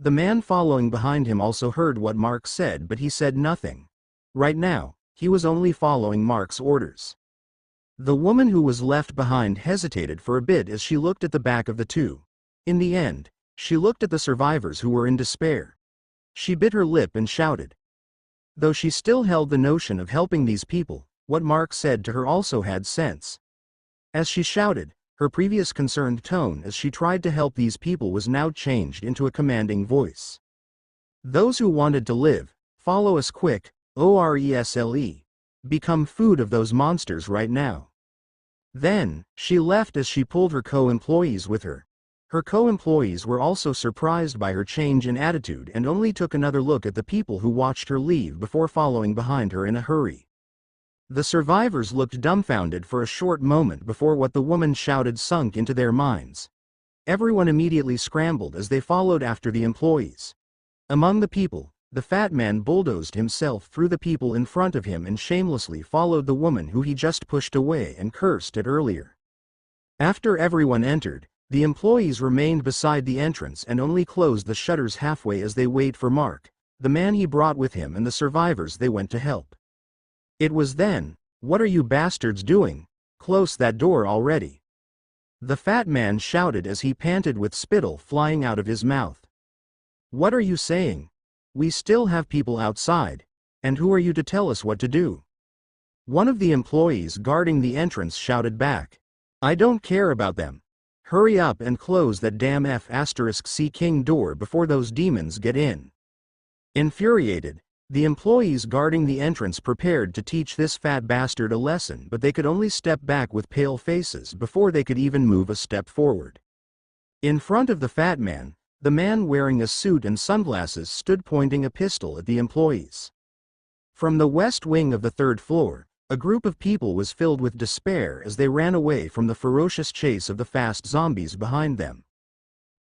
The man following behind him also heard what Mark said, but he said nothing. Right now, he was only following Mark's orders. The woman who was left behind hesitated for a bit as she looked at the back of the two. In the end, she looked at the survivors who were in despair. She bit her lip and shouted. Though she still held the notion of helping these people, what Mark said to her also had sense. As she shouted, her previous concerned tone as she tried to help these people was now changed into a commanding voice. "Those who wanted to live, follow us quick, ORESLE. Become food of those monsters right now." Then, she left as she pulled her co-employees with her. Her co-employees were also surprised by her change in attitude and only took another look at the people who watched her leave before following behind her in a hurry. The survivors looked dumbfounded for a short moment before what the woman shouted sunk into their minds. Everyone immediately scrambled as they followed after the employees. Among the people, the fat man bulldozed himself through the people in front of him and shamelessly followed the woman who he just pushed away and cursed at earlier. After everyone entered, the employees remained beside the entrance and only closed the shutters halfway as they wait for Mark, the man he brought with him and the survivors they went to help. It was then, "What are you bastards doing? Close that door already," the fat man shouted as he panted with spittle flying out of his mouth. "What are you saying? We still have people outside, and who are you to tell us what to do?" One of the employees guarding the entrance shouted back. "I don't care about them. Hurry up and close that damn F*** King door before those demons get in." Infuriated, the employees guarding the entrance prepared to teach this fat bastard a lesson, but they could only step back with pale faces before they could even move a step forward. In front of the fat man, the man wearing a suit and sunglasses stood pointing a pistol at the employees. From the west wing of the third floor, a group of people was filled with despair as they ran away from the ferocious chase of the fast zombies behind them.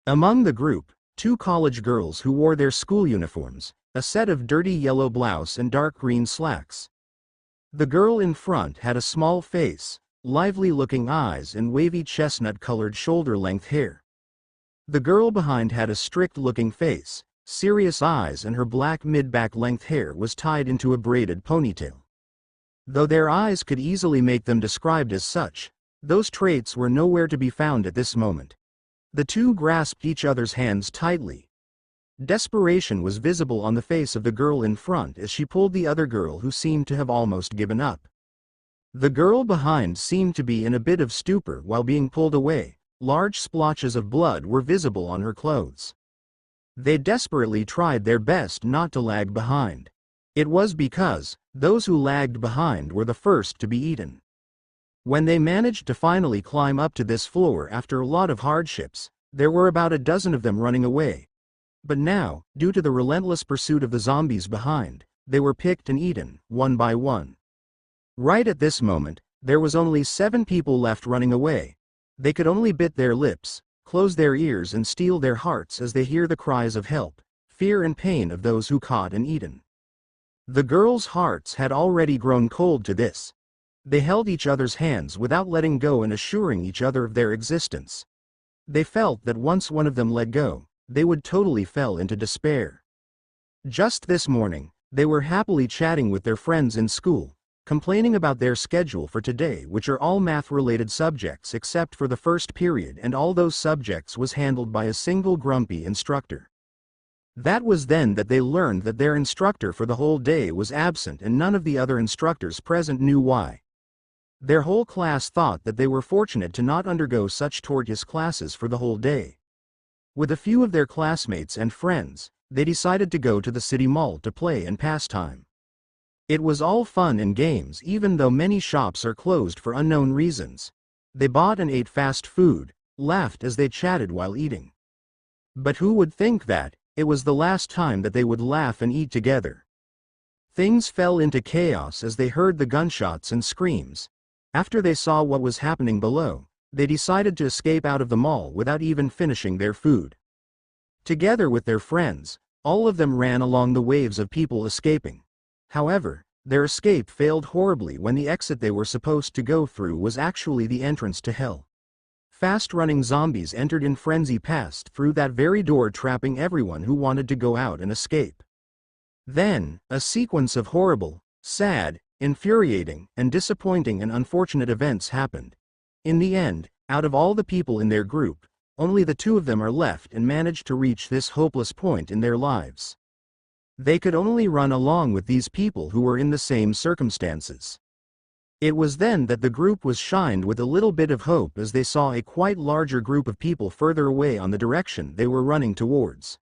Among the group, two college girls who wore their school uniforms, a set of dirty yellow blouse and dark green slacks. The girl in front had a small face, lively-looking eyes and wavy chestnut-colored shoulder-length hair. The girl behind had a strict-looking face, serious eyes, and her black mid-back length hair was tied into a braided ponytail. Though their eyes could easily make them described as such, those traits were nowhere to be found at this moment. The two grasped each other's hands tightly. Desperation was visible on the face of the girl in front as she pulled the other girl, who seemed to have almost given up. The girl behind seemed to be in a bit of stupor while being pulled away. Large splotches of blood were visible on her clothes. They desperately tried their best not to lag behind. It was because those who lagged behind were the first to be eaten. When they managed to finally climb up to this floor after a lot of hardships, there were about a dozen of them running away. But now, due to the relentless pursuit of the zombies behind, they were picked and eaten, one by one. Right at this moment, there was only 7 people left running away. They could only bit their lips, close their ears and steel their hearts as they hear the cries of help, fear and pain of those who caught and eaten. The girls' hearts had already grown cold to this. They held each other's hands without letting go and assuring each other of their existence. They felt that once one of them let go, they would totally fell into despair. Just this morning, they were happily chatting with their friends in school, complaining about their schedule for today, which are all math-related subjects except for the first period, and all those subjects was handled by a single grumpy instructor. That was then that they learned that their instructor for the whole day was absent, and none of the other instructors present knew why. Their whole class thought that they were fortunate to not undergo such torturous classes for the whole day. With a few of their classmates and friends, they decided to go to the city mall to play and pass time. It was all fun and games, even though many shops are closed for unknown reasons. They bought and ate fast food, laughed as they chatted while eating. But who would think that it was the last time that they would laugh and eat together? Things fell into chaos as they heard the gunshots and screams. After they saw what was happening below, they decided to escape out of the mall without even finishing their food. Together with their friends, all of them ran along the waves of people escaping. However, their escape failed horribly when the exit they were supposed to go through was actually the entrance to hell. Fast-running zombies entered in frenzy, passed through that very door, trapping everyone who wanted to go out and escape. Then, a sequence of horrible, sad, infuriating, and disappointing and unfortunate events happened. In the end, out of all the people in their group, only the 2 of them are left and managed to reach this hopeless point in their lives. They could only run along with these people who were in the same circumstances. It was then that the group was shined with a little bit of hope as they saw a quite larger group of people further away on the direction they were running towards.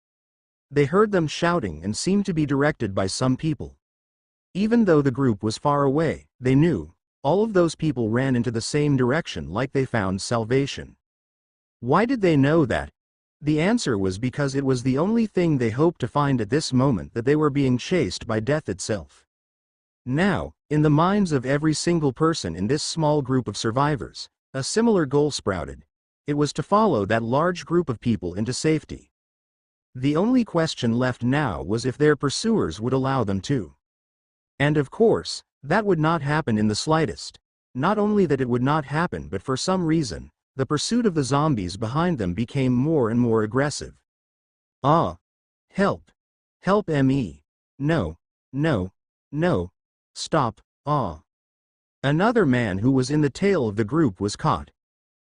They heard them shouting and seemed to be directed by some people. Even though the group was far away, they knew all of those people ran into the same direction, like they found salvation. Why did they know that? The answer was because it was the only thing they hoped to find at this moment, that they were being chased by death itself. Now, in the minds of every single person in this small group of survivors, a similar goal sprouted. It was to follow that large group of people into safety. The only question left now was if their pursuers would allow them to. And of course, that would not happen in the slightest. Not only that it would not happen, but for some reason, the pursuit of the zombies behind them became more and more aggressive. Ah! Help! Help me! No, no, no. Stop, ah. Another man who was in the tail of the group was caught.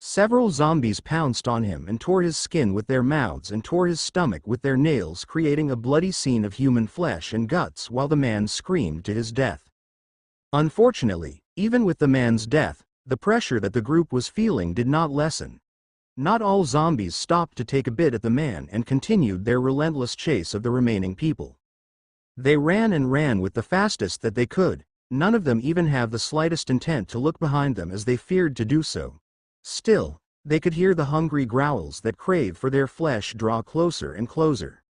Several zombies pounced on him and tore his skin with their mouths and tore his stomach with their nails, creating a bloody scene of human flesh and guts while the man screamed to his death. Unfortunately, even with the man's death, the pressure that the group was feeling did not lessen. Not all zombies stopped to take a bit at the man and continued their relentless chase of the remaining people. They ran and ran with the fastest that they could. None of them even have the slightest intent to look behind them as they feared to do so. Still, they could hear the hungry growls that crave for their flesh draw closer and closer.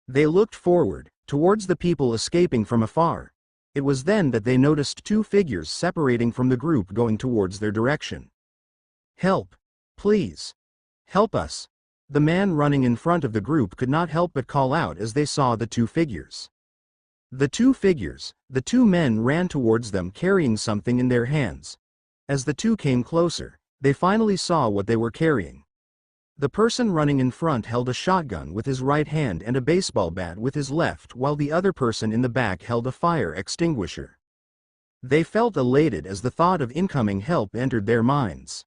They looked forward, towards the people escaping from afar. It was then that they noticed two figures separating from the group going towards their direction. Help! Please! Help us! The man running in front of the group could not help but call out as they saw the two figures. The two men ran towards them carrying something in their hands. As the two came closer, they finally saw what they were carrying. The person running in front held a shotgun with his right hand and a baseball bat with his left, while the other person in the back held a fire extinguisher. They felt elated as the thought of incoming help entered their minds.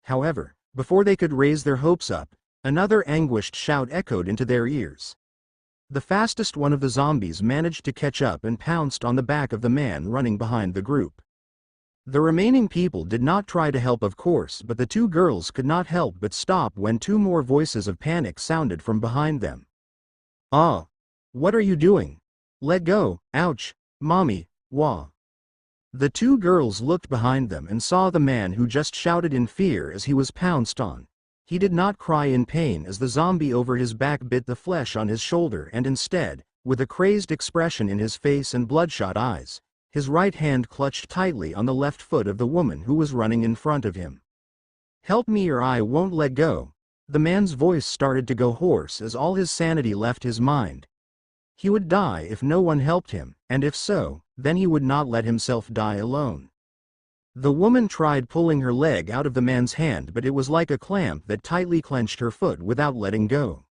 However, before they could raise their hopes up, another anguished shout echoed into their ears. The fastest one of the zombies managed to catch up and pounced on the back of the man running behind the group. The remaining people did not try to help, of course, but the two girls could not help but stop when two more voices of panic sounded from behind them. Ah! What are you doing? Let go, ouch, mommy, wah. The two girls looked behind them and saw the man who just shouted in fear as he was pounced on. He did not cry in pain as the zombie over his back bit the flesh on his shoulder, and instead, with a crazed expression in his face and bloodshot eyes, his right hand clutched tightly on the left foot of the woman who was running in front of him. Help me or I won't let go. The man's voice started to go hoarse as all his sanity left his mind. He would die if no one helped him, and if so, then he would not let himself die alone. The woman tried pulling her leg out of the man's hand, but it was like a clamp that tightly clenched her foot without letting go.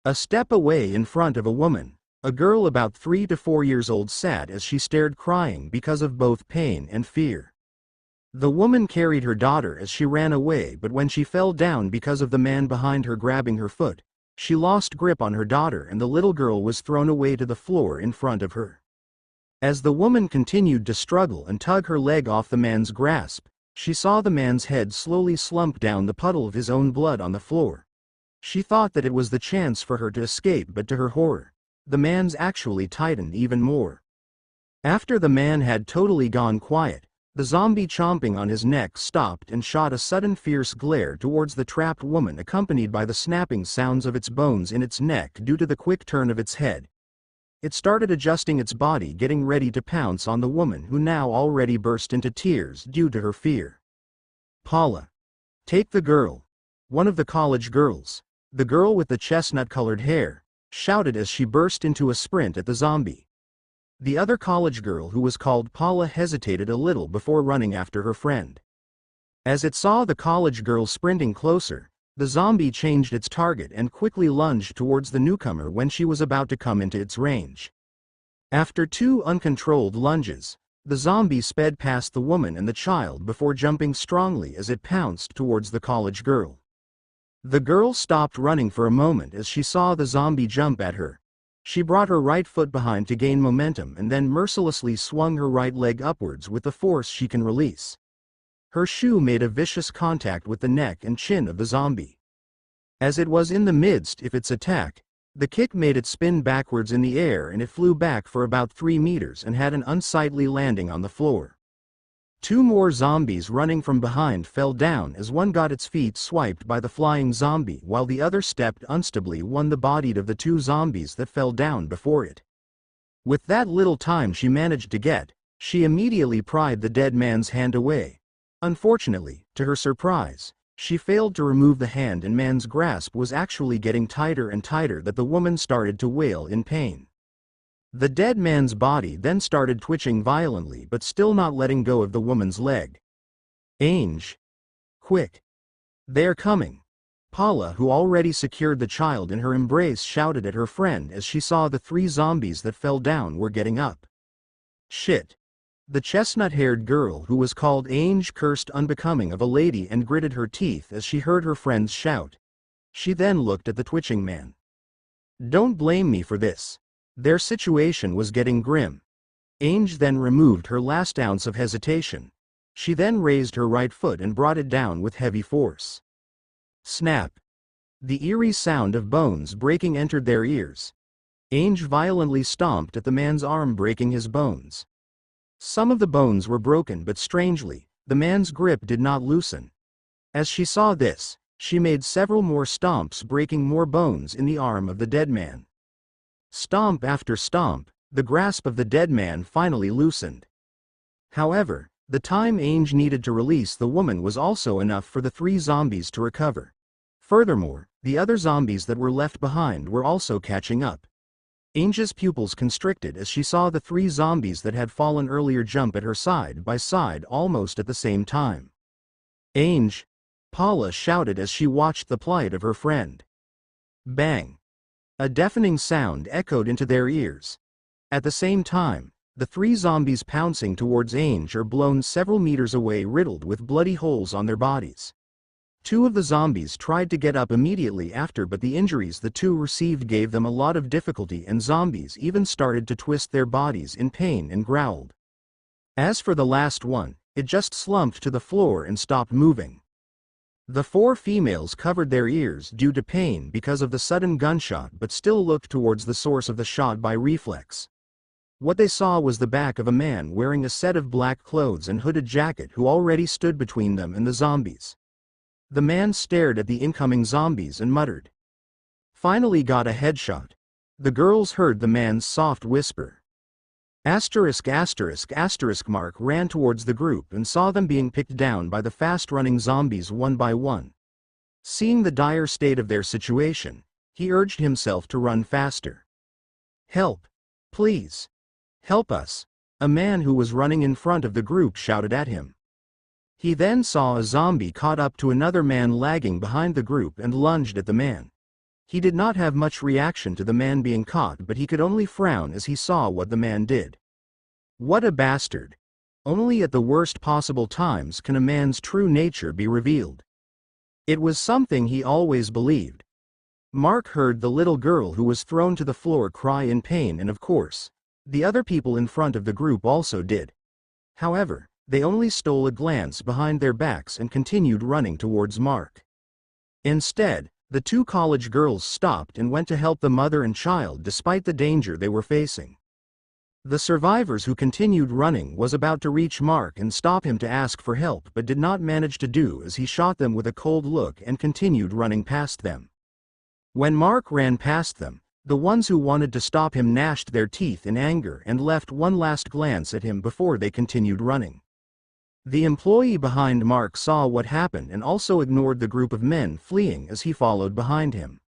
A step away in front of a woman, a girl about 3 to 4 years old sat as she stared, crying because of both pain and fear. The woman carried her daughter as she ran away, but when she fell down because of the man behind her grabbing her foot, she lost grip on her daughter and the little girl was thrown away to the floor in front of her. As the woman continued to struggle and tug her leg off the man's grasp, she saw the man's head slowly slump down the puddle of his own blood on the floor. She thought that it was the chance for her to escape, but to her horror, the man's actually tightened even more. After the man had totally gone quiet, the zombie chomping on his neck stopped and shot a sudden fierce glare towards the trapped woman, accompanied by the snapping sounds of its bones in its neck due to the quick turn of its head. It started adjusting its body, getting ready to pounce on the woman, who now already burst into tears due to her fear. Paula. Take the girl. One of the college girls, the girl with the chestnut-colored hair, shouted as she burst into a sprint at the zombie. The other college girl, who was called Paula, hesitated a little before running after her friend. As it saw the college girl sprinting closer, the zombie changed its target and quickly lunged towards the newcomer when she was about to come into its range. After 2 uncontrolled lunges, the zombie sped past the woman and the child before jumping strongly as it pounced towards the college girl. The girl stopped running for a moment as she saw the zombie jump at her. She brought her right foot behind to gain momentum and then mercilessly swung her right leg upwards with the force she can release. Her shoe made a vicious contact with the neck and chin of the zombie. As it was in the midst of its attack, the kick made it spin backwards in the air and it flew back for about 3 meters and had an unsightly landing on the floor. 2 more zombies running from behind fell down as one got its feet swiped by the flying zombie while the other stepped unstably on the bodied of the 2 zombies that fell down before it. With that little time she managed to get, she immediately pried the dead man's hand away. Unfortunately, to her surprise, she failed to remove the hand and man's grasp was actually getting tighter and tighter that the woman started to wail in pain. The dead man's body then started twitching violently but still not letting go of the woman's leg. Ange! Quick! They're coming! Paula, who already secured the child in her embrace, shouted at her friend as she saw the 3 zombies that fell down were getting up. Shit. The chestnut-haired girl who was called Ange cursed unbecoming of a lady and gritted her teeth as she heard her friends shout. She then looked at the twitching man. Don't blame me for this. Their situation was getting grim. Ange then removed her last ounce of hesitation. She then raised her right foot and brought it down with heavy force. Snap. The eerie sound of bones breaking entered their ears. Ange violently stomped at the man's arm, breaking his bones. Some of the bones were broken, but strangely, the man's grip did not loosen. As she saw this, she made several more stomps, breaking more bones in the arm of the dead man. Stomp after stomp, the grasp of the dead man finally loosened. However, the time Ange needed to release the woman was also enough for the 3 zombies to recover. Furthermore, the other zombies that were left behind were also catching up. Ange's pupils constricted as she saw the 3 zombies that had fallen earlier jump at her side by side almost at the same time. Ange! Paula shouted as she watched the plight of her friend. Bang! A deafening sound echoed into their ears. At the same time, the 3 zombies pouncing towards Ange are blown several meters away, riddled with bloody holes on their bodies. 2 of the zombies tried to get up immediately after, but the injuries the 2 received gave them a lot of difficulty, and zombies even started to twist their bodies in pain and growled. As for the last one, it just slumped to the floor and stopped moving. The 4 females covered their ears due to pain because of the sudden gunshot, but still looked towards the source of the shot by reflex. What they saw was the back of a man wearing a set of black clothes and hooded jacket who already stood between them and the zombies. The man stared at the incoming zombies and muttered. Finally got a headshot. The girls heard the man's soft whisper. Asterisk asterisk asterisk. Mark ran towards the group and saw them being picked down by the fast-running zombies one by one. Seeing the dire state of their situation, he urged himself to run faster. Help! Please! Help us! A man who was running in front of the group shouted at him. He then saw a zombie caught up to another man lagging behind the group and lunged at the man. He did not have much reaction to the man being caught, but he could only frown as he saw what the man did. What a bastard! Only at the worst possible times can a man's true nature be revealed. It was something he always believed. Mark heard the little girl who was thrown to the floor cry in pain, and of course, the other people in front of the group also did. However, they only stole a glance behind their backs and continued running towards Mark. Instead, the 2 college girls stopped and went to help the mother and child despite the danger they were facing. The survivors who continued running was about to reach Mark and stop him to ask for help, but did not manage to do, as he shot them with a cold look and continued running past them. When Mark ran past them, the ones who wanted to stop him gnashed their teeth in anger and left one last glance at him before they continued running. The employee behind Mark saw what happened and also ignored the group of men fleeing as he followed behind him.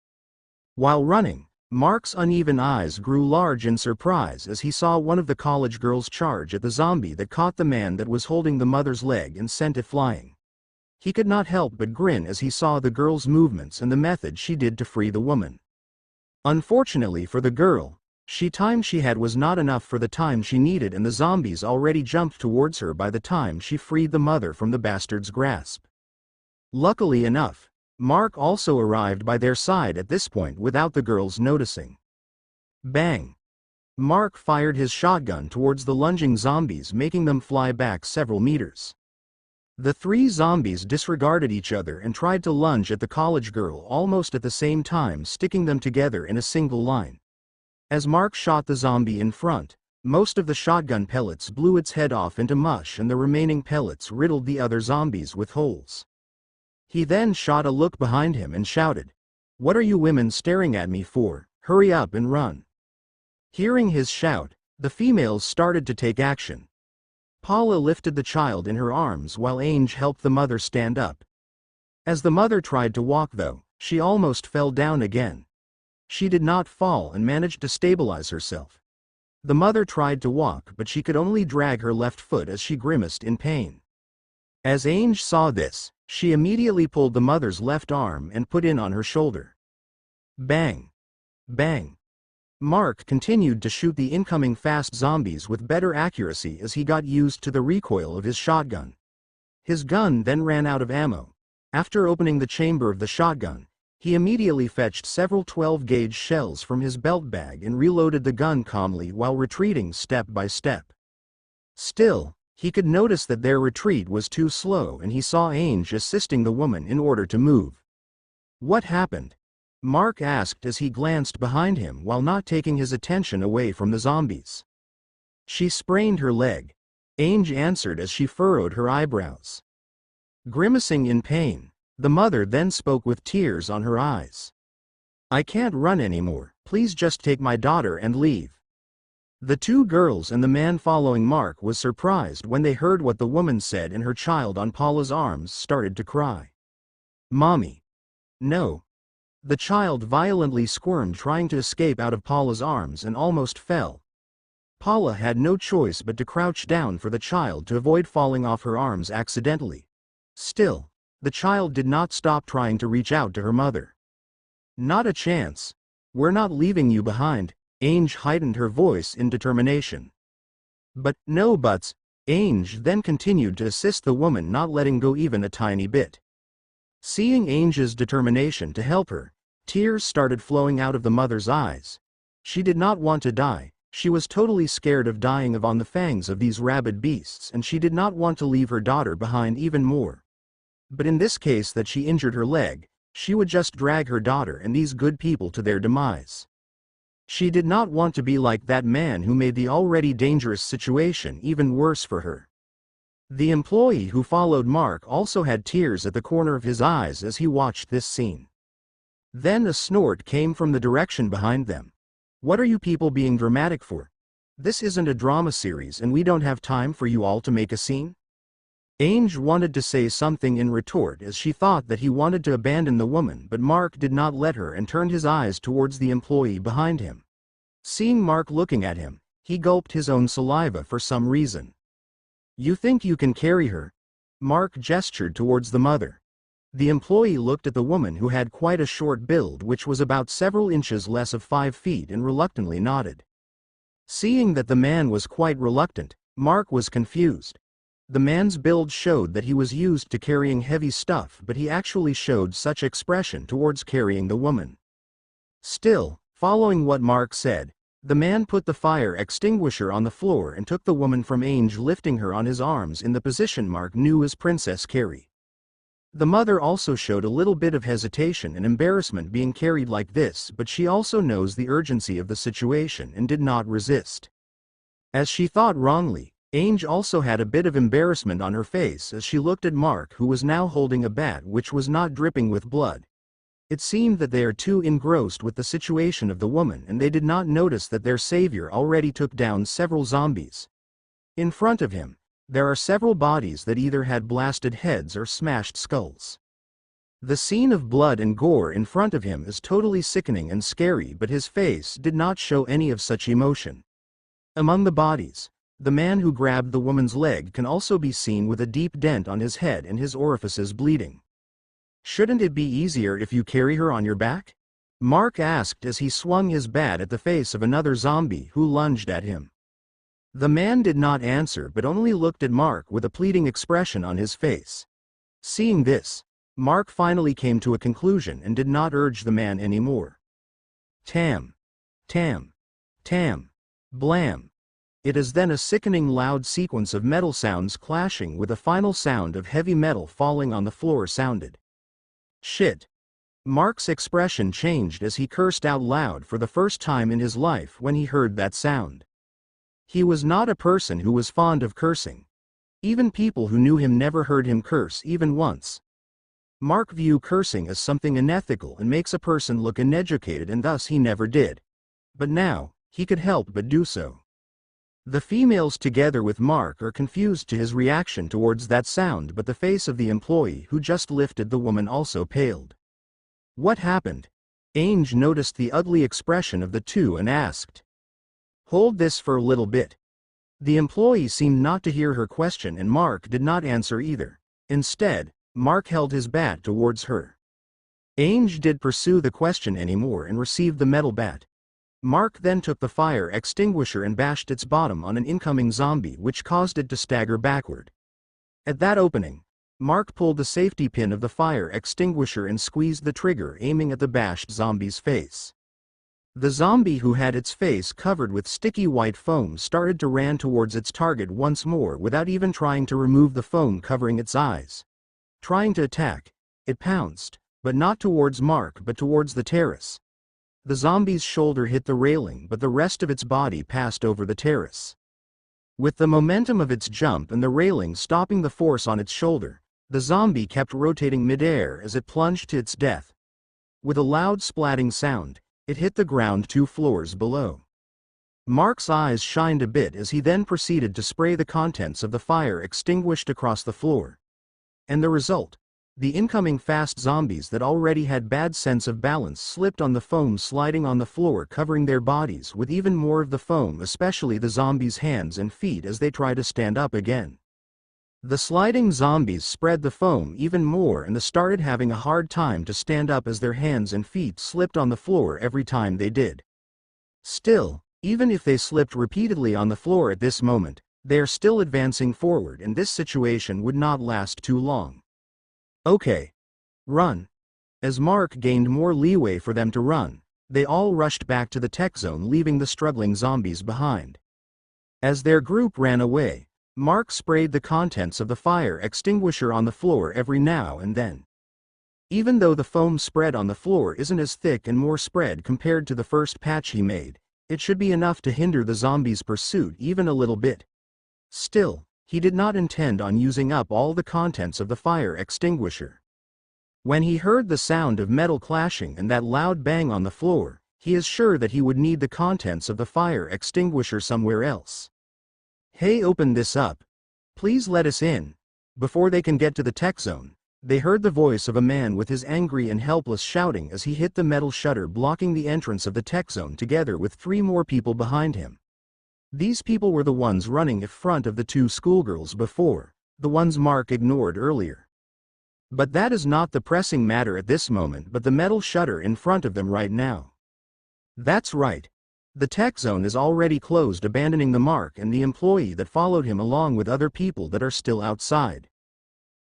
While running, Mark's uneven eyes grew large in surprise as he saw one of the college girls charge at the zombie that caught the man that was holding the mother's leg and sent it flying. He could not help but grin as he saw the girl's movements and the method she did to free the woman. Unfortunately for the girl, time she had was not enough for the time she needed, and the zombies already jumped towards her by the time she freed the mother from the bastard's grasp. Luckily enough, Mark also arrived by their side at this point without the girls noticing. Bang! Mark fired his shotgun towards the lunging zombies, making them fly back several meters. The 3 zombies disregarded each other and tried to lunge at the college girl almost at the same time, sticking them together in a single line. As Mark shot the zombie in front, most of the shotgun pellets blew its head off into mush and the remaining pellets riddled the other zombies with holes. He then shot a look behind him and shouted, "What are you women staring at me for? Hurry up and run." Hearing his shout, the females started to take action. Paula lifted the child in her arms while Ange helped the mother stand up. As the mother tried to walk though, she almost fell down again. She did not fall and managed to stabilize herself. The mother tried to walk, but she could only drag her left foot as she grimaced in pain. As Ange saw this, She immediately pulled the mother's left arm and put in on her shoulder. Bang! Bang! Mark continued to shoot the incoming fast zombies with better accuracy as he got used to the recoil of his shotgun. His gun then ran out of ammo. After opening the chamber of the shotgun, he immediately fetched several 12-gauge shells from his belt bag and reloaded the gun calmly while retreating step by step. Still, he could notice that their retreat was too slow and he saw Ainge assisting the woman in order to move. What happened? Mark asked as he glanced behind him while not taking his attention away from the zombies. She sprained her leg. Ainge answered as she furrowed her eyebrows. Grimacing in pain, the mother then spoke with tears on her eyes. I can't run anymore, please just take my daughter and leave. The two girls and the man following Mark was surprised when they heard what the woman said and her child on Paula's arms started to cry. Mommy. No. The child violently squirmed trying to escape out of Paula's arms and almost fell. Paula had no choice but to crouch down for the child to avoid falling off her arms accidentally. Still, the child did not stop trying to reach out to her mother. Not a chance. We're not leaving you behind, Ainge heightened her voice in determination. But, no buts, Ainge then continued to assist the woman, not letting go even a tiny bit. Seeing Ainge's determination to help her, tears started flowing out of the mother's eyes. She did not want to die, she was totally scared of dying on the fangs of these rabid beasts and she did not want to leave her daughter behind even more. But in this case that she injured her leg, she would just drag her daughter and these good people to their demise. She did not want to be like that man who made the already dangerous situation even worse for her. The employee who followed Mark also had tears at the corner of his eyes as he watched this scene. Then a snort came from the direction behind them. What are you people being dramatic for? This isn't a drama series and we don't have time for you all to make a scene? Ainge wanted to say something in retort as she thought that he wanted to abandon the woman, but Mark did not let her and turned his eyes towards the employee behind him. Seeing Mark looking at him, he gulped his own saliva for some reason. You think you can carry her? Mark gestured towards the mother. The employee looked at the woman who had quite a short build which was about several inches less of 5 feet and reluctantly nodded. Seeing that the man was quite reluctant, Mark was confused. The man's build showed that he was used to carrying heavy stuff, but he actually showed such expression towards carrying the woman. Still, following what Mark said, the man put the fire extinguisher on the floor and took the woman from Ainge, lifting her on his arms in the position Mark knew as Princess Carrie. The mother also showed a little bit of hesitation and embarrassment being carried like this, but she also knows the urgency of the situation and did not resist. As she thought wrongly, Ainge also had a bit of embarrassment on her face as she looked at Mark, who was now holding a bat which was not dripping with blood. It seemed that they are too engrossed with the situation of the woman and they did not notice that their savior already took down several zombies. In front of him, there are several bodies that either had blasted heads or smashed skulls. The scene of blood and gore in front of him is totally sickening and scary, but his face did not show any of such emotion. Among the bodies, the man who grabbed the woman's leg can also be seen with a deep dent on his head and his orifices bleeding. Shouldn't it be easier if you carry her on your back? Mark asked as he swung his bat at the face of another zombie who lunged at him. The man did not answer but only looked at Mark with a pleading expression on his face. Seeing this, Mark finally came to a conclusion and did not urge the man anymore. Tam. Tam. Tam. Blam. It is then a sickening loud sequence of metal sounds clashing with a final sound of heavy metal falling on the floor sounded. Shit. Mark's expression changed as he cursed out loud for the first time in his life when he heard that sound. He was not a person who was fond of cursing. Even people who knew him never heard him curse even once. Mark viewed cursing as something unethical and makes a person look uneducated, and thus he never did. But now, he could help but do so. The females together with Mark are confused to his reaction towards that sound, but the face of the employee who just lifted the woman also paled. What happened? Ainge noticed the ugly expression of the two and asked. Hold this for a little bit. The employee seemed not to hear her question and Mark did not answer either. Instead, Mark held his bat towards her. Ainge did pursue the question anymore and received the metal bat. Mark then took the fire extinguisher and bashed its bottom on an incoming zombie, which caused it to stagger backward. At that opening, Mark pulled the safety pin of the fire extinguisher and squeezed the trigger, aiming at the bashed zombie's face. The zombie, who had its face covered with sticky white foam, started to ran towards its target once more without even trying to remove the foam covering its eyes. Trying to attack, it pounced, but not towards Mark but towards the terrace. The zombie's shoulder hit the railing, but the rest of its body passed over the terrace. With the momentum of its jump and the railing stopping the force on its shoulder, the zombie kept rotating midair as it plunged to its death. With a loud splatting sound, it hit the ground 2 floors below. Mark's eyes shined a bit as he then proceeded to spray the contents of the fire extinguished across the floor. And the result? The incoming fast zombies that already had bad sense of balance slipped on the foam, sliding on the floor, covering their bodies with even more of the foam, especially the zombies' hands and feet as they try to stand up again. The sliding zombies spread the foam even more and they started having a hard time to stand up as their hands and feet slipped on the floor every time they did. Still, even if they slipped repeatedly on the floor at this moment, they are still advancing forward, and this situation would not last too long. Okay. Run. As Mark gained more leeway for them to run, they all rushed back to the tech zone, leaving the struggling zombies behind. As their group ran away, Mark sprayed the contents of the fire extinguisher on the floor every now and then. Even though the foam spread on the floor isn't as thick and more spread compared to the first patch he made, it should be enough to hinder the zombies' pursuit even a little bit. Still, he did not intend on using up all the contents of the fire extinguisher. When he heard the sound of metal clashing and that loud bang on the floor, he is sure that he would need the contents of the fire extinguisher somewhere else. "Hey, open this up. Please let us in." Before they can get to the tech zone, they heard the voice of a man with his angry and helpless shouting as he hit the metal shutter blocking the entrance of the tech zone together with 3 more people behind him. These people were the ones running in front of the 2 schoolgirls before, the ones Mark ignored earlier. But that is not the pressing matter at this moment, but the metal shutter in front of them right now. That's right. The tech zone is already closed, abandoning the Mark and the employee that followed him along with other people that are still outside.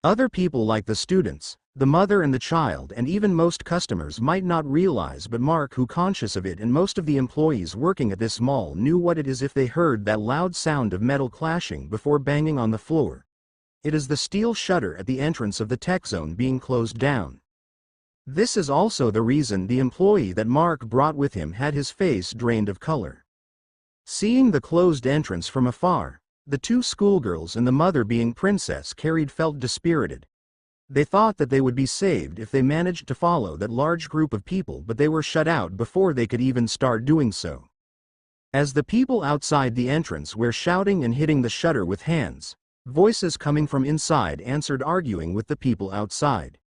Other people like the students, the mother and the child, and even most customers might not realize, but Mark, who conscious of it, and most of the employees working at this mall knew what it is if they heard that loud sound of metal clashing before banging on the floor. It is the steel shutter at the entrance of the tech zone being closed down. This is also the reason the employee that Mark brought with him had his face drained of color. Seeing the closed entrance from afar, the 2 schoolgirls and the mother, being Princess Carried, felt dispirited. They thought that they would be saved if they managed to follow that large group of people, but they were shut out before they could even start doing so. As the people outside the entrance were shouting and hitting the shutter with hands, voices coming from inside answered, arguing with the people outside.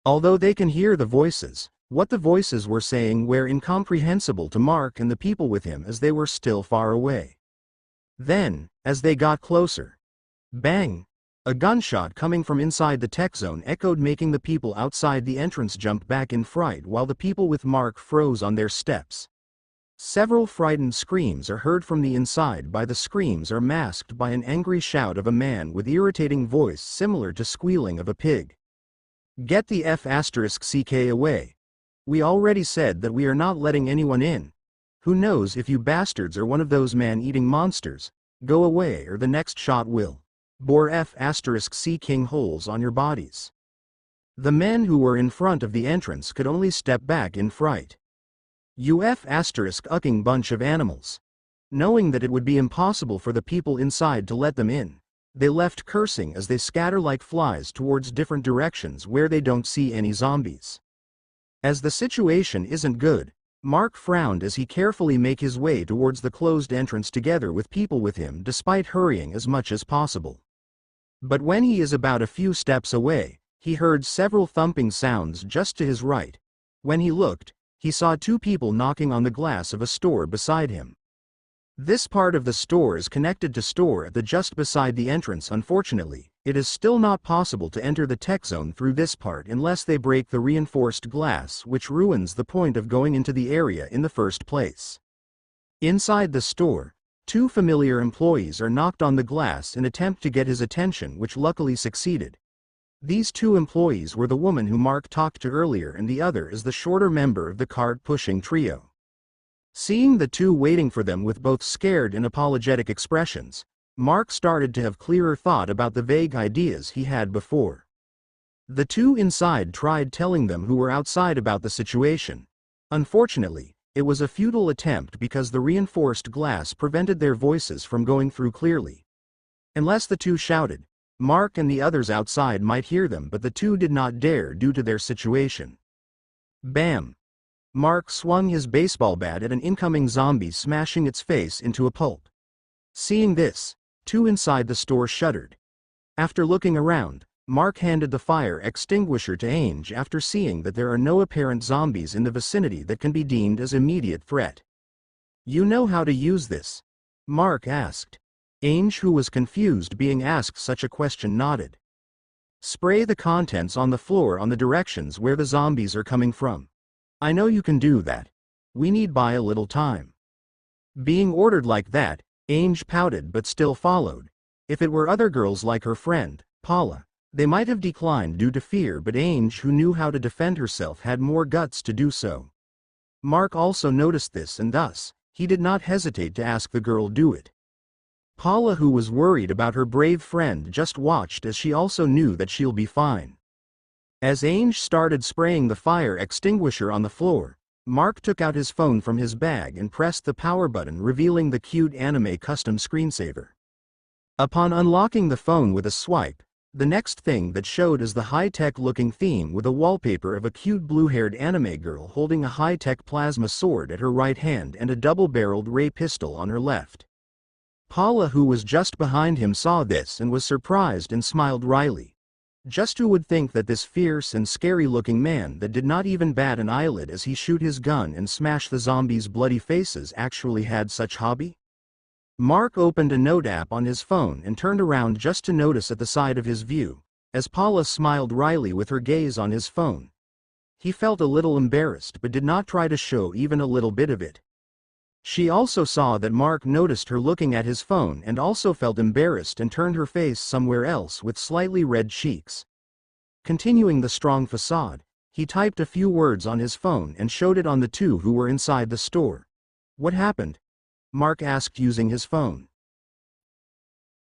Although they can hear the voices, what the voices were saying were incomprehensible to Mark and the people with him as they were still far away. Then, as they got closer, bang! A gunshot coming from inside the tech zone echoed, making the people outside the entrance jump back in fright, while the people with Mark froze on their steps. Several frightened screams are heard from the inside, but the screams are masked by an angry shout of a man with irritating voice similar to squealing of a pig. "Get the F***ck away. We already said that we are not letting anyone in. Who knows if you bastards are one of those man-eating monsters? Go away or the next shot will bore F***ck holes on your bodies." The men who were in front of the entrance could only step back in fright. "You F***ing bunch of animals." Knowing that it would be impossible for the people inside to let them in, they left cursing as they scatter like flies towards different directions where they don't see any zombies. As the situation isn't good, Mark frowned as he carefully made his way towards the closed entrance together with people with him, despite hurrying as much as possible. But when he is about a few steps away, he heard several thumping sounds just to his right. When he looked, he saw 2 people knocking on the glass of a store beside him. This part of the store is connected to store at the just beside the entrance. Unfortunately, It is still not possible to enter the tech zone through this part unless they break the reinforced glass, which ruins the point of going into the area in the first place. Inside the store, two familiar employees are knocked on the glass in attempt to get his attention, which luckily succeeded. These two employees were the woman who Mark talked to earlier, and the other is the shorter member of the cart-pushing trio. Seeing the two waiting for them with both scared and apologetic expressions, Mark started to have clearer thought about the vague ideas he had before. The two inside tried telling them who were outside about the situation. Unfortunately, it was a futile attempt because the reinforced glass prevented their voices from going through clearly. Unless the two shouted, Mark and the others outside might hear them, but the two did not dare due to their situation. Bam! Mark swung his baseball bat at an incoming zombie, smashing its face into a pulp. Seeing this, two inside the store shuddered. After looking around, Mark handed the fire extinguisher to Ainge after seeing that there are no apparent zombies in the vicinity that can be deemed as immediate threat. "You know how to use this?" Mark asked. Ainge, who was confused being asked such a question, nodded. "Spray the contents on the floor on the directions where the zombies are coming from. I know you can do that. We need buy a little time." Being ordered like that, Ainge pouted but still followed. If it were other girls like her friend, Paula, they might have declined due to fear, but Ainge, who knew how to defend herself, had more guts to do so. Mark also noticed this, and thus, he did not hesitate to ask the girl do it. Paula, who was worried about her brave friend, just watched as she also knew that she'll be fine. As Ainge started spraying the fire extinguisher on the floor, Mark took out his phone from his bag and pressed the power button, revealing the cute anime custom screensaver. Upon unlocking the phone with a swipe, the next thing that showed is the high-tech looking theme with a wallpaper of a cute blue-haired anime girl holding a high-tech plasma sword at her right hand and a double-barreled ray pistol on her left. Paula, who was just behind him, saw this and was surprised and smiled wryly. Just who would think that this fierce and scary-looking man that did not even bat an eyelid as he shoot his gun and smash the zombies' bloody faces actually had such hobby? Mark opened a note app on his phone and turned around just to notice at the side of his view, as Paula smiled wryly with her gaze on his phone. He felt a little embarrassed but did not try to show even a little bit of it. She also saw that Mark noticed her looking at his phone and also felt embarrassed and turned her face somewhere else with slightly red cheeks. Continuing the strong facade, he typed a few words on his phone and showed it on the two who were inside the store. "What happened?" Mark asked using his phone.